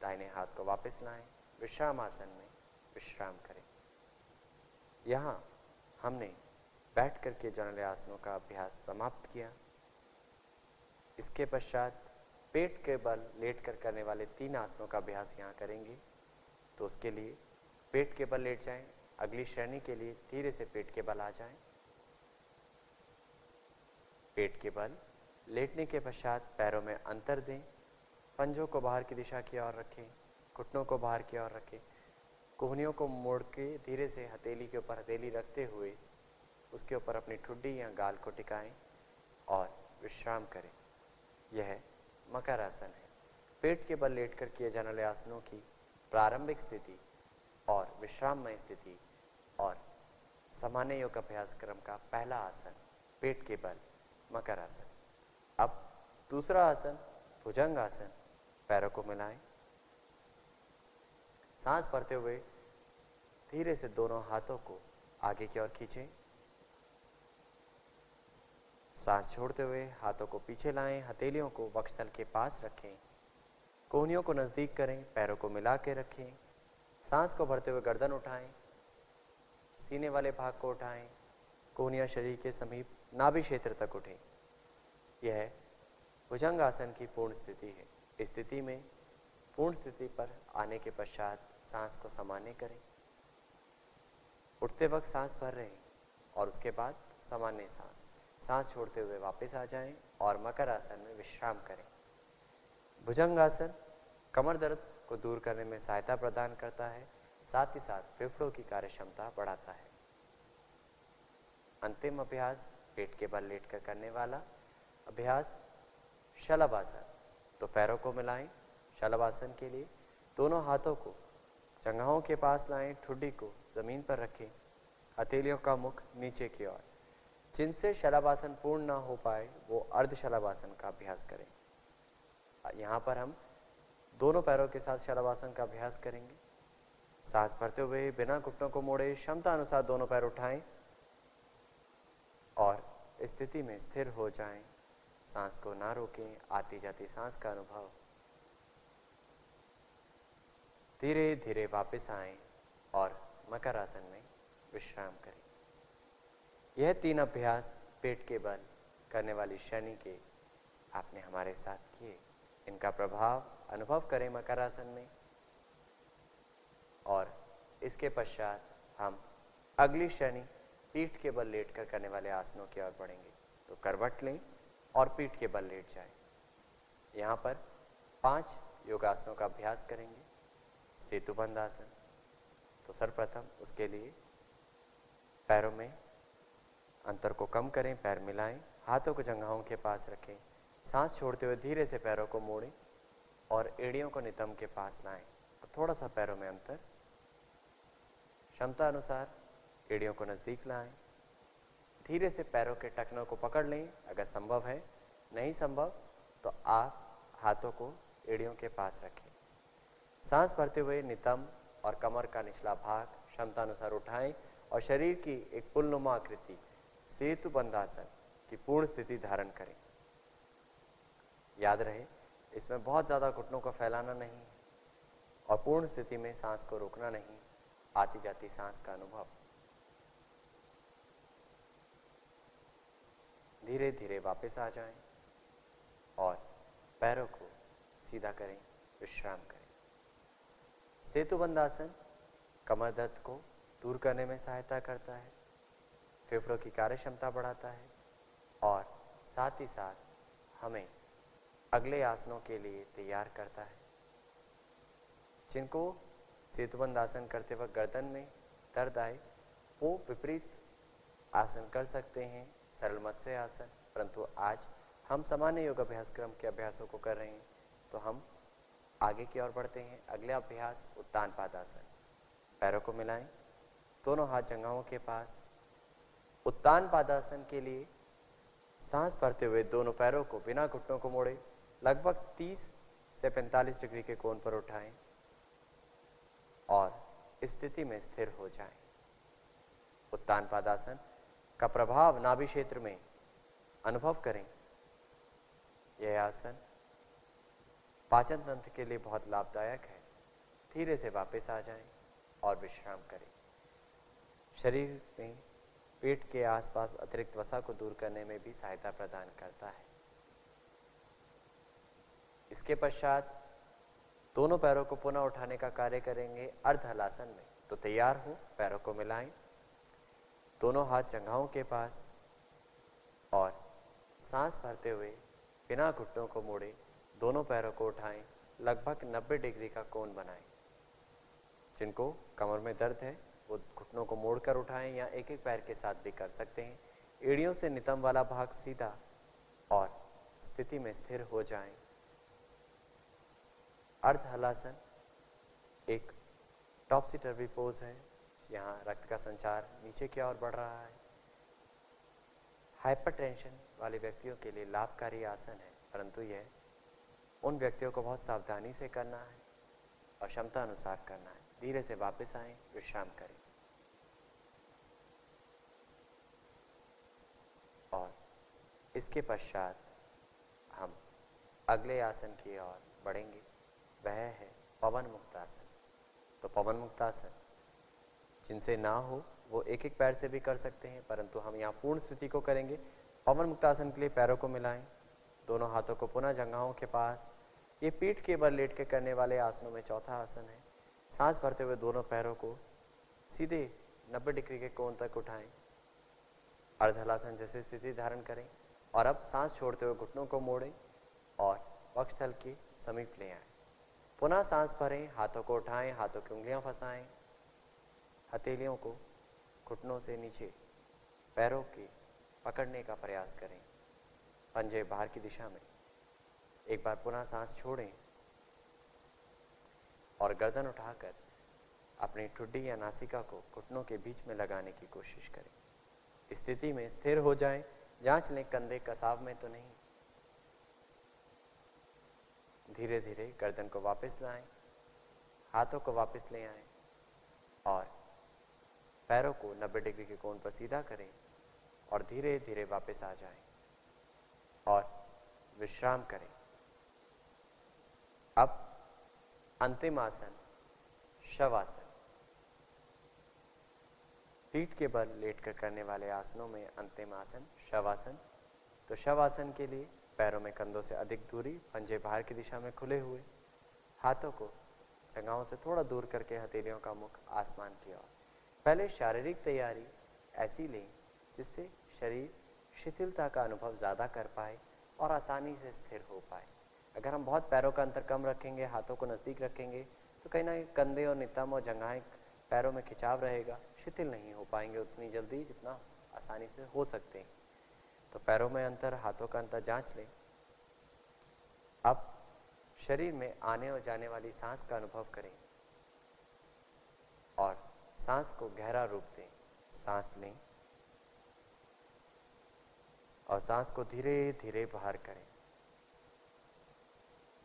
दाहिने हाथ को वापस लाएं। विश्राम आसन में विश्राम करें। यहाँ हमने बैठ कर के जाने वाले आसनों का अभ्यास समाप्त किया। इसके पश्चात पेट के बल लेट कर करने वाले 3 आसनों का अभ्यास यहाँ करेंगे। तो उसके लिए पेट के बल लेट जाएं। अगली श्रेणी के लिए धीरे से पेट के बल आ जाएं। पेट के बल लेटने के पश्चात पैरों में अंतर दें। पंजों को बाहर की दिशा की ओर रखें, घुटनों को बाहर की ओर रखें। कोहनियों को मोड़ के धीरे से हथेली के ऊपर हथेली रखते हुए उसके ऊपर अपनी ठुड्डी या गाल को टिकाएं और विश्राम करें। यह मकर आसन है। पेट के बल लेटकर किए जाने वाले आसनों की प्रारंभिक स्थिति और विश्राममय स्थिति और सामान्य योग अभ्यास क्रम का पहला आसन पेट के बल मकर आसन। अब दूसरा आसन भुजंग आसन। पैरों को मिलाएं। सांस भरते हुए धीरे से दोनों हाथों को आगे की ओर खींचें। सांस छोड़ते हुए हाथों को पीछे लाएं। हथेलियों को वक्षस्थल के पास रखें। कोहनियों को नजदीक करें। पैरों को मिला के रखें। सांस को भरते हुए गर्दन उठाएं। सीने वाले भाग को उठाएं। कोहनियां शरीर के समीप नाभि क्षेत्र तक उठें। यह भुजंग आसन की पूर्ण स्थिति है। इस स्थिति में पूर्ण स्थिति पर आने के पश्चात सांस को सामान्य करें। उठते वक्त सांस भर रहे हैं और उसके बाद सामान्य सांस छोड़ते हुए वापस आ जाएं और मकर आसन में विश्राम करें। भुजंग आसन कमर दर्द को दूर करने में सहायता प्रदान करता है, साथ ही साथ फेफड़ों की कार्यक्षमता बढ़ाता है। अंतिम अभ्यास पेट के बल लेटकर करने वाला अभ्यास शलभासन। तो पैरों को मिलाएं। शलभासन के लिए दोनों हाथों को जंघाओं के पास लाएं। ठुड्डी को जमीन पर रखें। हथेलियों का मुख नीचे की ओर। जिनसे शलभासन पूर्ण ना हो पाए वो अर्ध शलभासन का अभ्यास करें। यहाँ पर हम दोनों पैरों के साथ शलभासन का अभ्यास करेंगे। सांस भरते हुए बिना घुटनों को मोड़े क्षमता अनुसार दोनों पैर उठाएं और स्थिति में स्थिर हो जाएं। सांस को ना रोकें, आती जाती सांस का अनुभव। धीरे धीरे वापस आएं और मकर आसन में विश्राम करें। यह 3 अभ्यास पेट के बल करने वाली शनि के आपने हमारे साथ किए। इनका प्रभाव अनुभव करें मकर आसन में, और इसके पश्चात हम अगली शनि पीठ के बल लेटकर करने वाले आसनों की ओर बढ़ेंगे। तो करवट लें और पीठ के बल लेट जाएं। यहाँ पर 5 योगासनों का अभ्यास करेंगे। सेतुबंध आसन। तो सर्वप्रथम उसके लिए पैरों में अंतर को कम करें, पैर मिलाएं, हाथों को जंघाओं के पास रखें, सांस छोड़ते हुए धीरे से पैरों को मोड़ें और एड़ियों को नितंब के पास लाएं। और थोड़ा सा पैरों में अंतर, क्षमता अनुसार एड़ियों को नजदीक लाएं। धीरे से पैरों के टखनों को पकड़ लें अगर संभव है, नहीं संभव तो आप हाथों को एड़ियों के पास रखें। सांस भरते हुए नितंब और कमर का निचला भाग क्षमता अनुसार उठाएं और शरीर की एक पुलनुमा आकृति सेतुबंध आसन की पूर्ण स्थिति धारण करें। याद रहे, इसमें बहुत ज्यादा घुटनों को फैलाना नहीं और पूर्ण स्थिति में सांस को रोकना नहीं, आती जाती सांस का अनुभव। धीरे धीरे वापस आ जाएं और पैरों को सीधा करें, विश्राम करें। सेतुबंध आसन कमर दर्द को दूर करने में सहायता करता है, फेफड़ों की कार्य क्षमता बढ़ाता है और साथ ही साथ हमें अगले आसनों के लिए तैयार करता है। जिनको सेतुबंध आसन करते वक्त गर्दन में दर्द आए वो विपरीत आसन कर सकते हैं, सरल मत्स्य आसन। परंतु आज हम सामान्य योग अभ्यास क्रम के अभ्यासों को कर रहे हैं, तो हम आगे की ओर बढ़ते हैं। अगले अभ्यास उत्तान पादासन। पैरों को मिलाएं, दोनों हाथ जंघाओं के पास। उत्तान पादासन के लिए सांस भरते हुए दोनों पैरों को बिना घुटनों को मोड़े लगभग 30 से 45 डिग्री के कोण पर उठाएं और स्थिति में स्थिर हो जाएं। उत्तान पादासन का प्रभाव नाभि क्षेत्र में अनुभव करें। यह आसन पाचन तंत्र के लिए बहुत लाभदायक है। धीरे से वापस आ जाएं और विश्राम करें। शरीर में पेट के आसपास अतिरिक्त वसा को दूर करने में भी सहायता प्रदान करता है। इसके पश्चात दोनों पैरों को पुनः उठाने का कार्य करेंगे अर्ध हलासन में। तो तैयार हो, पैरों को मिलाएं, दोनों हाथ जंघाओं के पास और सांस भरते हुए बिना घुटनों को मोड़े दोनों पैरों को उठाएं, लगभग 90 डिग्री का कोण बनाएं। जिनको कमर में दर्द है वो घुटनों को मोड़कर उठाएं या एक एक पैर के साथ भी कर सकते हैं। एड़ियों से नितंब वाला भाग सीधा और स्थिति में स्थिर हो जाएं। अर्ध हलासन एक टॉपसी टर्वी पोज है। यहाँ रक्त का संचार नीचे की ओर बढ़ रहा है। हाइपरटेंशन वाले व्यक्तियों के लिए लाभकारी आसन है, परंतु यह उन व्यक्तियों को बहुत सावधानी से करना है और क्षमता अनुसार करना है। धीरे से वापस आएं, विश्राम करें और इसके पश्चात हम अगले आसन की ओर बढ़ेंगे। वह है पवन मुक्तासन। तो पवन मुक्तासन जिनसे ना हो वो एक एक पैर से भी कर सकते हैं, परंतु हम यहाँ पूर्ण स्थिति को करेंगे। पवन मुक्तासन के लिए पैरों को मिलाएं, दोनों हाथों को पुनः जंघाओं के पास। ये पीठ के बल लेट के करने वाले आसनों में चौथा आसन है। सांस भरते हुए दोनों पैरों को सीधे 90 डिग्री के कोण तक उठाएं। अर्धहलासन जैसे स्थिति धारण करें और अब सांस छोड़ते हुए घुटनों को मोड़ें और वक्षस्थल के समीप ले आएं। पुनः सांस भरें, हाथों को उठाएं, हाथों की उंगलियां फंसाएं, हथेलियों को घुटनों से नीचे पैरों के पकड़ने का प्रयास करें, पंजे बाहर की दिशा में। एक बार पुनः सांस छोड़ें और गर्दन उठाकर अपनी ठुड्डी या नासिका को घुटनों के बीच में लगाने की कोशिश करें। स्थिति में स्थिर हो जाएं, जांच लें कंधे कसाव में तो नहीं। धीरे धीरे गर्दन को वापस लाएं, हाथों को वापस ले आएं और पैरों को 90 डिग्री के कोण पर सीधा करें और धीरे धीरे वापस आ जाएं और विश्राम करें। अब अंतिम आसन शवासन। पीठ के बल लेटकर करने वाले आसनों में अंतिम आसन शवासन। तो शवासन के लिए पैरों में कंधों से अधिक दूरी, पंजे बाहर की दिशा में खुले हुए, हाथों को जंघाओं से थोड़ा दूर करके हथेलियों का मुख आसमान की ओर। पहले शारीरिक तैयारी ऐसी लें जिससे शरीर शिथिलता का अनुभव ज़्यादा कर पाए और आसानी से स्थिर हो पाए। अगर हम बहुत पैरों का अंतर कम रखेंगे, हाथों को नज़दीक रखेंगे, तो कहीं ना कहीं कंधे और नितंब और जंघाएं पैरों में खिंचाव रहेगा, शिथिल नहीं हो पाएंगे उतनी जल्दी जितना आसानी से हो सकते हैं। तो पैरों में अंतर, हाथों का अंतर जांच लें। अब शरीर में आने और जाने वाली सांस का अनुभव करें और सांस को गहरा रूप दें। सांस लें और सांस को धीरे धीरे बाहर करें।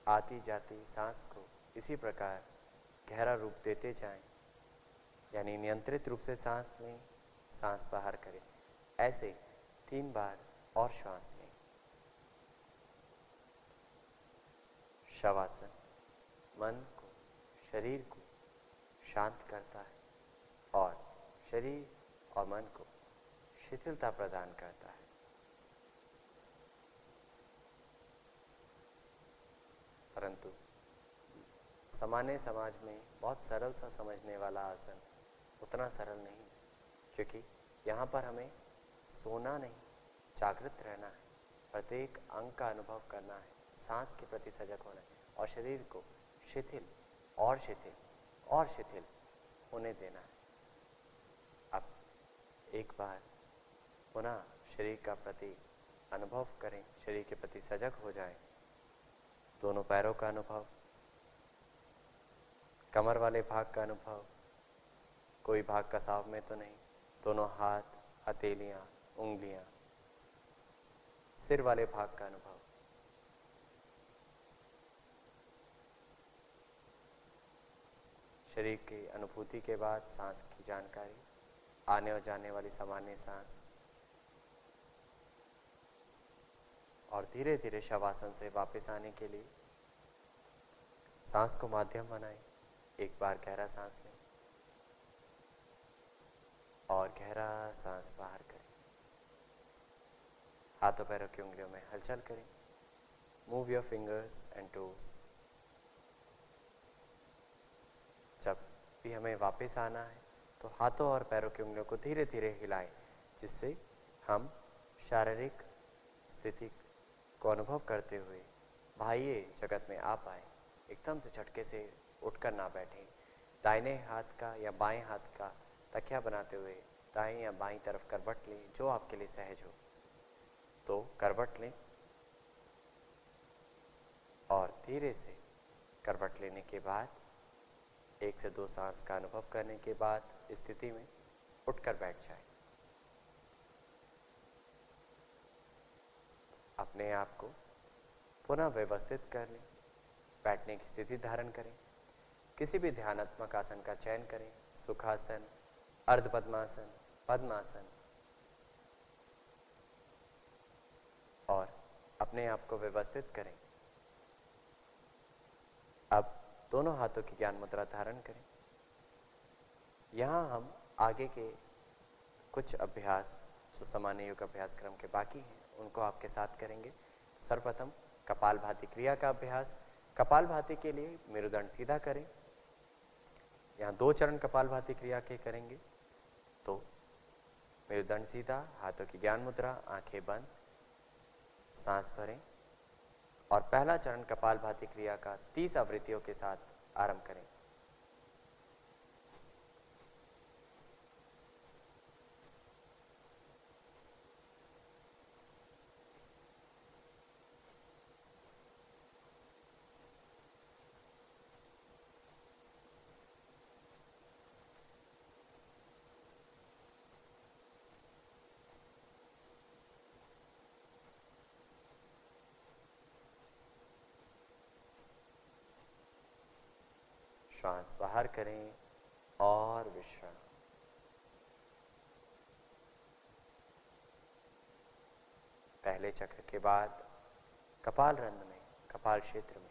आती जाती सांस को इसी प्रकार गहरा रूप देते जाएं, यानी नियंत्रित रूप से सांस लें, सांस बाहर करें। ऐसे 3 बार और श्वास लें। शवासन मन को, शरीर को शांत करता है और शरीर और मन को शिथिलता प्रदान करता है। परंतु सामान्य समाज में बहुत सरल सा समझने वाला आसन उतना सरल नहीं, क्योंकि यहाँ पर हमें सोना नहीं, जागृत रहना है, प्रत्येक अंग का अनुभव करना है, सांस के प्रति सजग होना है और शरीर को शिथिल और शिथिल और शिथिल होने देना है। अब एक बार पुनः शरीर का प्रति अनुभव करें, शरीर के प्रति सजग हो जाएं। दोनों पैरों का अनुभव, कमर वाले भाग का अनुभव, कोई भाग कसाव में तो नहीं, दोनों हाथ, हथेलियां, उंगलियां, सिर वाले भाग का अनुभव। शरीर की अनुभूति के बाद सांस की जानकारी, आने और जाने वाली सामान्य सांस, और धीरे धीरे शवासन से वापस आने के लिए सांस को माध्यम बनाएं। एक बार गहरा सांस लें और गहरा सांस बाहर करें। हाथों पैरों की उंगलियों में हलचल करें। Move your fingers and toes. जब भी हमें वापस आना है तो हाथों और पैरों की उंगलियों को धीरे धीरे हिलाएं, जिससे हम शारीरिक स्थिति को अनुभव करते हुए बाह्य जगत में आ पाए। एकदम से झटके से उठकर ना बैठें। दाहिने हाथ का या बाएं हाथ का तकिया बनाते हुए दाएं या बाईं तरफ करवट लें, जो आपके लिए सहज हो। तो करवट लें और धीरे से करवट लेने के बाद 1 से 2 सांस का अनुभव करने के बाद स्थिति में उठकर बैठ जाएं। अपने आप को पुनः व्यवस्थित कर लें। बैठने की स्थिति धारण करें। किसी भी ध्यानात्मक आसन का चयन करें। सुखासन, अर्ध पद्मासन, पद्मासन, और अपने आप को व्यवस्थित करें। अब दोनों हाथों की ज्ञान मुद्रा धारण करें। यहाँ हम आगे के कुछ अभ्यास जो सामान्य योग अभ्यास क्रम के बाकी हैं उनको आपके साथ करेंगे। सर्वप्रथम कपालभाति क्रिया का अभ्यास। कपालभाति के लिए मेरुदंड सीधा करें। यहाँ 2 चरण कपालभाति क्रिया के करेंगे। तो मेरुदंड सीधा, हाथों की ज्ञान मुद्रा, आंखें बंद, सांस भरें और पहला चरण कपालभाति क्रिया का 30 आवृत्तियों के साथ आरंभ करें। श्वास बाहर करें और विश्राम। पहले चक्र के बाद कपाल रंध्र में, कपाल क्षेत्र में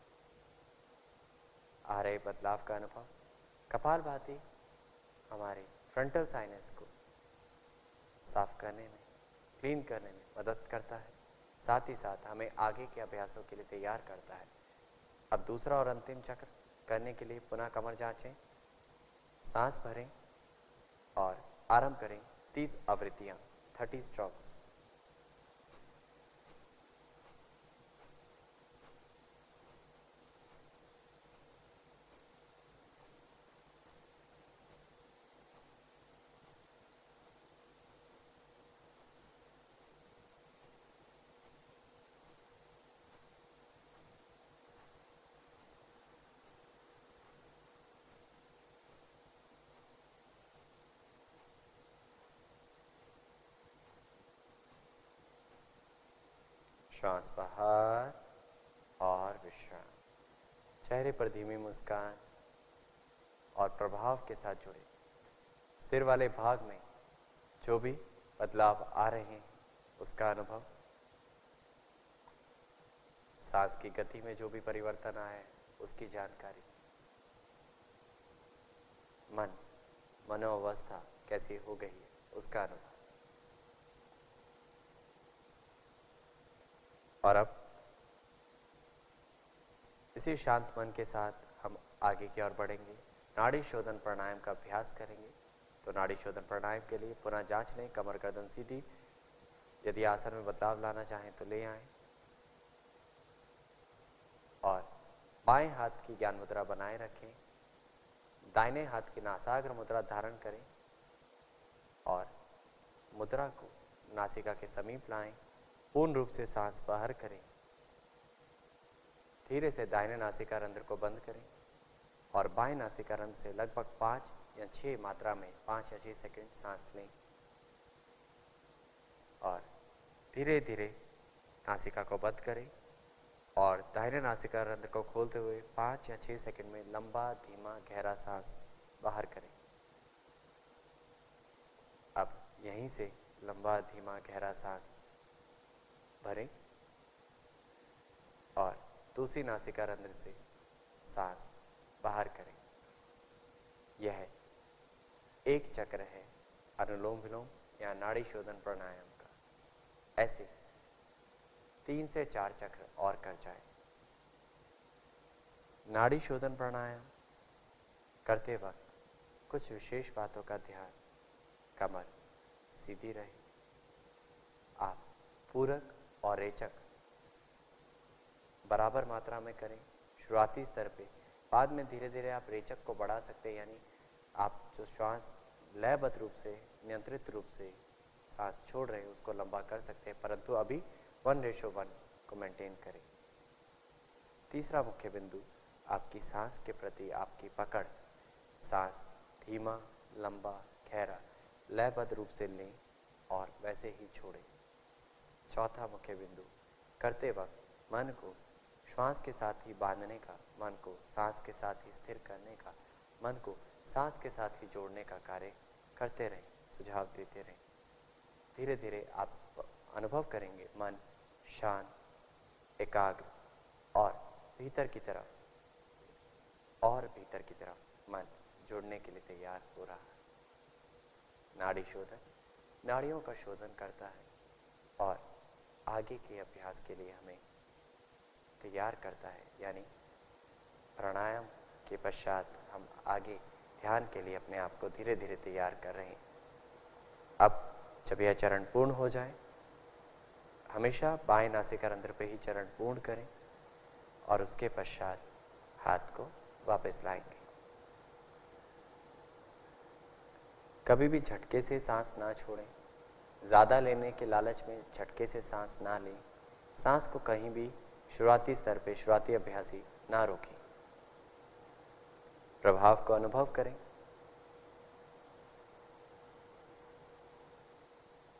आ रहे बदलाव का अनुभव कपालभाति हमारे फ्रंटल साइनस को साफ करने में, क्लीन करने में मदद करता है। साथ ही साथ हमें आगे के अभ्यासों के लिए तैयार करता है। अब दूसरा और अंतिम चक्र करने के लिए पुनः कमर जांचें, सांस भरें और आरंभ करें 30 आवृत्तियां, 30 स्ट्रोक्स। श्वास बाहर और विश्राम। चेहरे पर धीमी मुस्कान और प्रभाव के साथ जुड़े। सिर वाले भाग में जो भी बदलाव आ रहे हैं उसका अनुभव, सांस की गति में जो भी परिवर्तन आया है उसकी जानकारी, मनोअवस्था कैसी हो गई है उसका अनुभव। और अब इसी शांत मन के साथ हम आगे की ओर बढ़ेंगे, नाड़ी शोधन प्राणायाम का अभ्यास करेंगे। तो नाड़ी शोधन प्राणायाम के लिए पुनः जांच लें, कमर गर्दन सीधी। यदि आसन में बदलाव लाना चाहें तो ले आएं और बाएं हाथ की ज्ञान मुद्रा बनाए रखें। दाहिने हाथ की नासाग्र मुद्रा धारण करें और मुद्रा को नासिका के समीप लाएं। पूर्ण रूप से सांस बाहर करें। धीरे से दाहिने नासिका रंध्र को बंद करें और बाएं नासिका रंध्र से लगभग 5 या 6 मात्रा में 5 या 6 सेकंड सांस लें और धीरे धीरे नासिका को बंद करें और दाहिने नासिका रंध्र को खोलते हुए 5 या 6 सेकंड में लंबा, धीमा, गहरा सांस बाहर करें। अब यहीं से लंबा, धीमा, गहरा सांस भरें और दूसरी नासिका रंध्र से सांस बाहर करें। यह एक चक्र है अनुलोम विलोम या नाड़ी शोधन प्राणायाम का। ऐसे 3 से 4 चक्र और कर जाएं। नाड़ी शोधन प्राणायाम करते वक्त कुछ विशेष बातों का ध्यान, कमर सीधी रहे, आप पूरक और रेचक बराबर मात्रा में करें शुरुआती स्तर पे। बाद में धीरे धीरे आप रेचक को बढ़ा सकते हैं, यानी आप जो श्वास लयबद्ध रूप से, नियंत्रित रूप से सांस छोड़ रहे हैं उसको लंबा कर सकते हैं, परंतु अभी 1:1 को मेंटेन करें। तीसरा मुख्य बिंदु, आपकी सांस के प्रति आपकी पकड़। सांस धीमा, लंबा, गहरा, लयबद्ध रूप से लें और वैसे ही छोड़ें। चौथा मुख्य बिंदु, करते वक्त मन को श्वास के साथ ही बांधने का, मन को सांस के साथ ही स्थिर करने का, मन को सांस के साथ ही जोड़ने का कार्य करते रहें, सुझाव देते रहें। धीरे धीरे आप अनुभव करेंगे मन शांत, एकाग्र और भीतर की तरफ और भीतर की तरफ मन जुड़ने के लिए तैयार हो रहा है। नाड़ी शोधन नाड़ियों का शोधन करता है और आगे के अभ्यास के लिए हमें तैयार करता है, यानी प्राणायाम के पश्चात हम आगे ध्यान के लिए अपने आप को धीरे धीरे तैयार कर रहे हैं। अब जब यह चरण पूर्ण हो जाए, हमेशा बाएं नासिका रंध्र पे ही चरण पूर्ण करें और उसके पश्चात हाथ को वापस लाएंगे। कभी भी झटके से सांस ना छोड़ें, ज़्यादा लेने के लालच में झटके से सांस ना लें। सांस को कहीं भी शुरुआती स्तर पे, शुरुआती अभ्यासी ना रोकें। प्रभाव को अनुभव करें।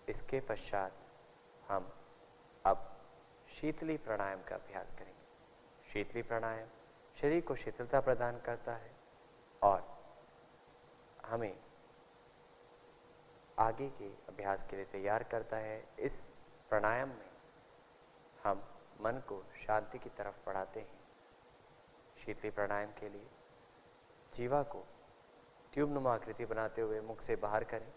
इसके पश्चात हम अब शीतली प्राणायाम का अभ्यास करेंगे। शीतली प्राणायाम शरीर को शीतलता प्रदान करता है और हमें आगे के अभ्यास के लिए तैयार करता है। इस प्राणायाम में हम मन को शांति की तरफ बढ़ाते हैं। शीतली प्राणायाम के लिए जीवा को ट्यूब नुमा आकृति बनाते हुए मुख से बाहर करें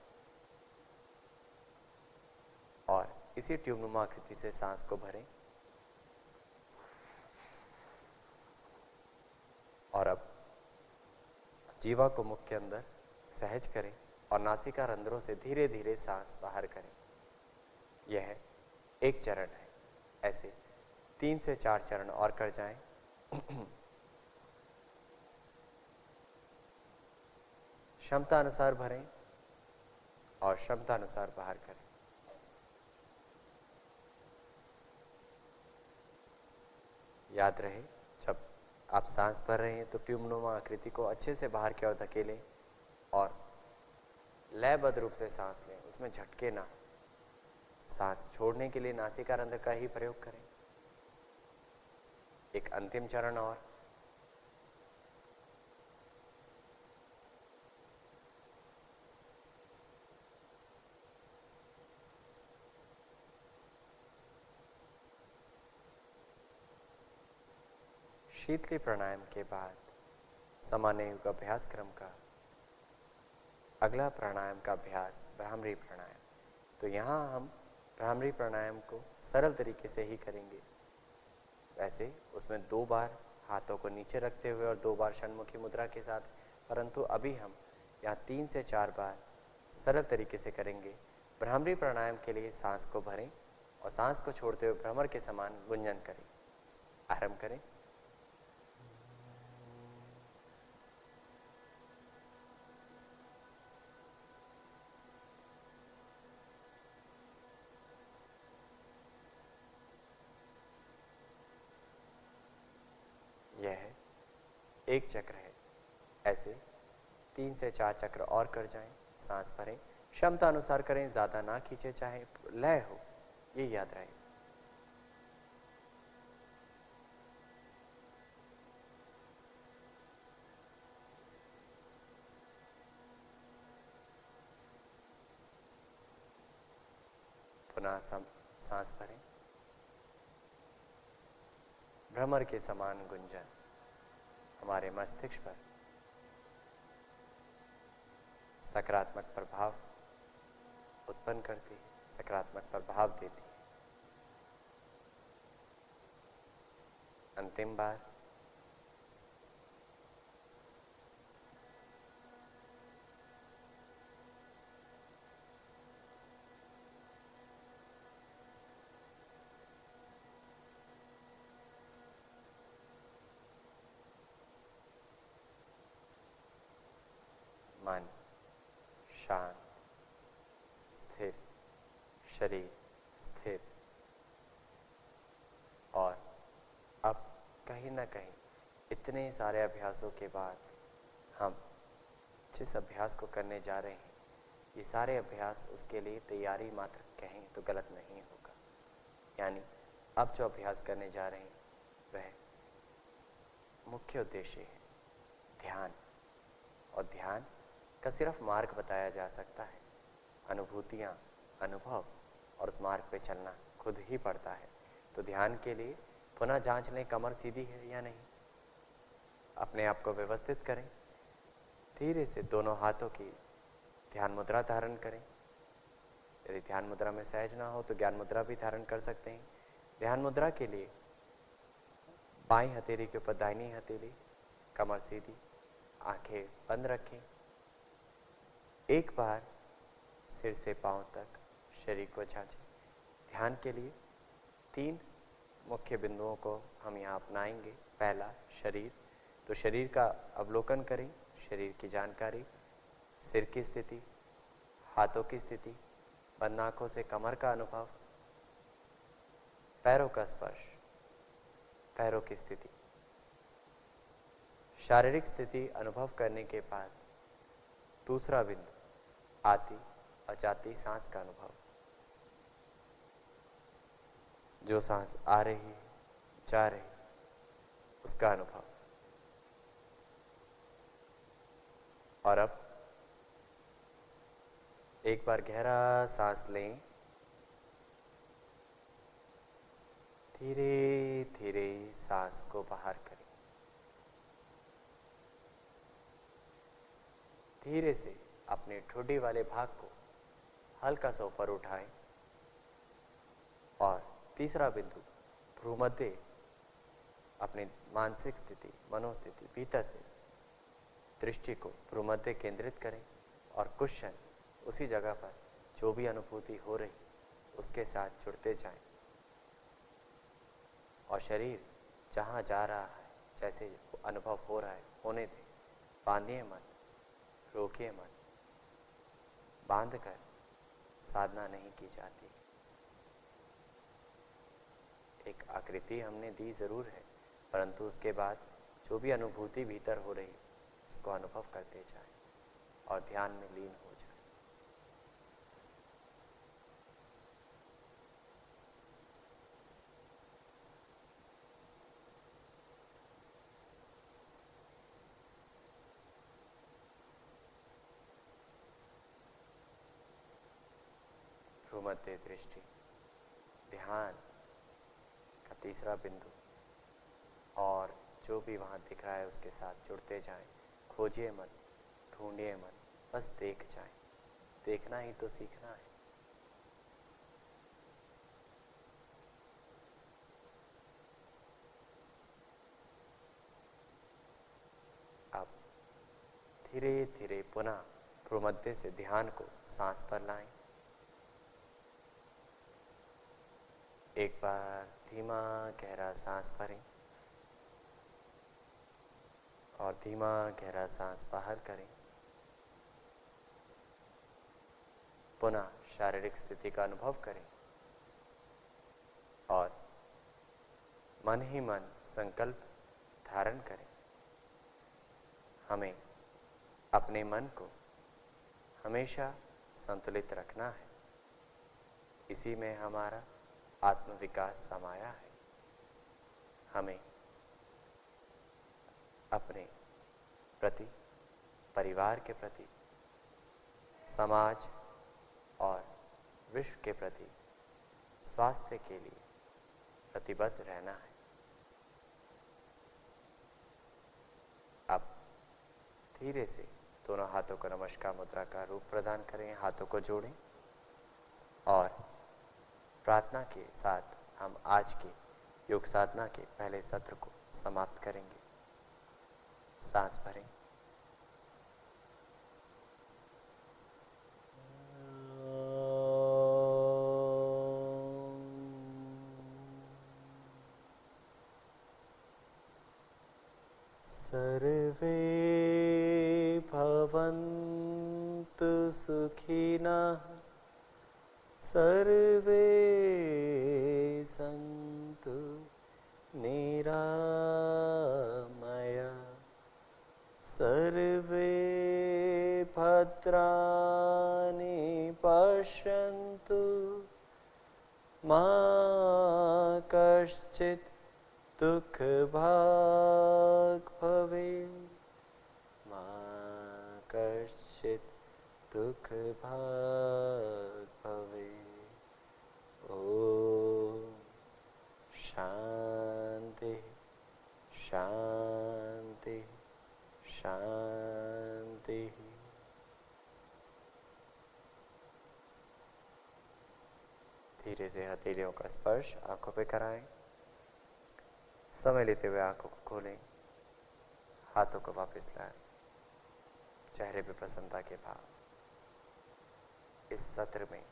और इसी ट्यूब नुमा आकृति से सांस को भरें। और अब जीवा को मुख के अंदर सहज करें और नासिका रंध्रों से धीरे धीरे सांस बाहर करें। यह एक चरण है। ऐसे 3 से 4 चरण और कर जाएं। क्षमता अनुसार भरें और क्षमता अनुसार बाहर करें। याद रहे, जब आप सांस भर रहे हैं तो ट्यूबनुमा आकृति को अच्छे से बाहर की ओर धकेलें और लयबद्ध रूप से सांस लें, उसमें झटके ना। सांस छोड़ने के लिए नासिका रंध्र का ही प्रयोग करें। एक अंतिम चरण और। शीतली प्राणायाम के बाद सामान्य योग अभ्यास क्रम का अगला प्राणायाम का अभ्यास भ्रामरी प्राणायाम। तो यहाँ हम भ्रामरी प्राणायाम को सरल तरीके से ही करेंगे। वैसे उसमें 2 बार हाथों को नीचे रखते हुए और 2 बार षण्मुखी मुद्रा के साथ, परंतु अभी हम यहाँ 3 से 4 बार सरल तरीके से करेंगे। भ्रामरी प्राणायाम के लिए सांस को भरें और सांस को छोड़ते हुए भ्रमर के समान गुंजन करें। आरंभ करें। यह एक चक्र है। ऐसे 3 से 4 चक्र और कर जाएं। सांस भरें, क्षमता अनुसार करें, ज्यादा ना खींचे, चाहे लय हो, ये याद रहे। पुनः सांस भरें। भ्रमर के समान गुंजन हमारे मस्तिष्क पर सकारात्मक प्रभाव उत्पन्न करती है, सकारात्मक प्रभाव देती है। अंतिम बार। मन शांत, स्थिर, शरीर स्थिर। और अब कहीं ना कहीं इतने सारे अभ्यासों के बाद हम जिस अभ्यास को करने जा रहे हैं, ये सारे अभ्यास उसके लिए तैयारी मात्र कहें तो गलत नहीं होगा। यानी अब जो अभ्यास करने जा रहे हैं वह मुख्य उद्देश्य है ध्यान। और ध्यान का सिर्फ मार्ग बताया जा सकता है। अनुभूतियां, अनुभव और उस मार्ग पे चलना खुद ही पड़ता है। तो ध्यान के लिए पुनः जांच लें कमर सीधी है या नहीं। अपने आप को व्यवस्थित करें। धीरे से दोनों हाथों की ध्यान मुद्रा धारण करें। यदि ध्यान मुद्रा में सहज ना हो तो ज्ञान मुद्रा भी धारण कर सकते हैं। ध्यान मुद्रा के लिए बाईं हथेली के ऊपर दाहिनी हथेली, कमर सीधी, आंखें बंद रखें। एक बार सिर से पांव तक शरीर को जांचें। ध्यान के लिए 3 मुख्य बिंदुओं को हम यहाँ अपनाएंगे। पहला, शरीर। तो शरीर का अवलोकन करें, शरीर की जानकारी, सिर की स्थिति, हाथों की स्थिति, बंद आंखों से कमर का अनुभव, पैरों का स्पर्श, पैरों की स्थिति। शारीरिक स्थिति अनुभव करने के बाद दूसरा बिंदु, आती और जाती सांस का अनुभव। जो सांस आ रही है, जा रही, उसका अनुभव। और अब एक बार गहरा सांस लें। धीरे धीरे सांस को बाहर करें। धीरे से अपने ठोडी वाले भाग को हल्का सा ऊपर उठाएं और तीसरा बिंदु भ्रूमध्य अपनी मानसिक स्थिति, मनोस्थिति, भीतर से दृष्टि को भ्रूमध्य केंद्रित करें और कुछ क्षण उसी जगह पर जो भी अनुभूति हो रही उसके साथ जुड़ते जाएं और शरीर जहां जा रहा है, जैसे अनुभव हो रहा है, होने दें। बांधिए मत, रोकिए मत। बांधकर साधना नहीं की जाती। एक आकृति हमने दी जरूर है, परंतु उसके बाद जो भी अनुभूति भीतर हो रही उसको अनुभव करते जाएं और ध्यान में लीन हो जाए। भ्रूमध्य दृष्टि, ध्यान का तीसरा बिंदु, और जो भी वहां दिख रहा है उसके साथ जुड़ते जाएं। खोजिए मत, ढूंढिए मत, बस देख जाएं। देखना ही तो सीखना है। अब धीरे धीरे पुनः भ्रूमध्य से ध्यान को सांस पर लाएं। एक बार धीमा गहरा सांस भरें और धीमा गहरा सांस बाहर करें। पुनः शारीरिक स्थिति का अनुभव करें और मन ही मन संकल्प धारण करें। हमें अपने मन को हमेशा संतुलित रखना है। इसी में हमारा आत्मविकास समाया है। हमें अपने प्रति, परिवार के प्रति, समाज और विश्व के प्रति स्वास्थ्य के लिए प्रतिबद्ध रहना है। अब धीरे से दोनों हाथों को नमस्कार मुद्रा का रूप प्रदान करें। हाथों को जोड़ें और प्रार्थना के साथ हम आज के योग साधना के पहले सत्र को समाप्त करेंगे। सांस भरें। सर्वे भवन्तु सुखिनः, सर्वे सन्तु निरामया, सर्वे भद्राणि पश्यन्तु, मा कश्चित् दुःखभाग् भवेत्, मा कश्चित् दुःखभाग् भवेत्। ओम शांति शांति शांति। धीरे से हथेलियों का स्पर्श आंखों पे कराएं। समय लेते हुए आंखों को खोलें। हाथों को वापस लाएं। चेहरे पे प्रसन्नता के भाव। इस सत्र में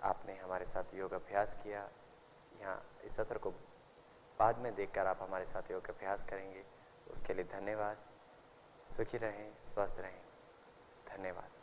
आपने हमारे साथ योग अभ्यास किया। यहाँ इस सत्र को बाद में देखकर आप हमारे साथ योग अभ्यास करेंगे। उसके लिए धन्यवाद। सुखी रहें, स्वस्थ रहें। धन्यवाद।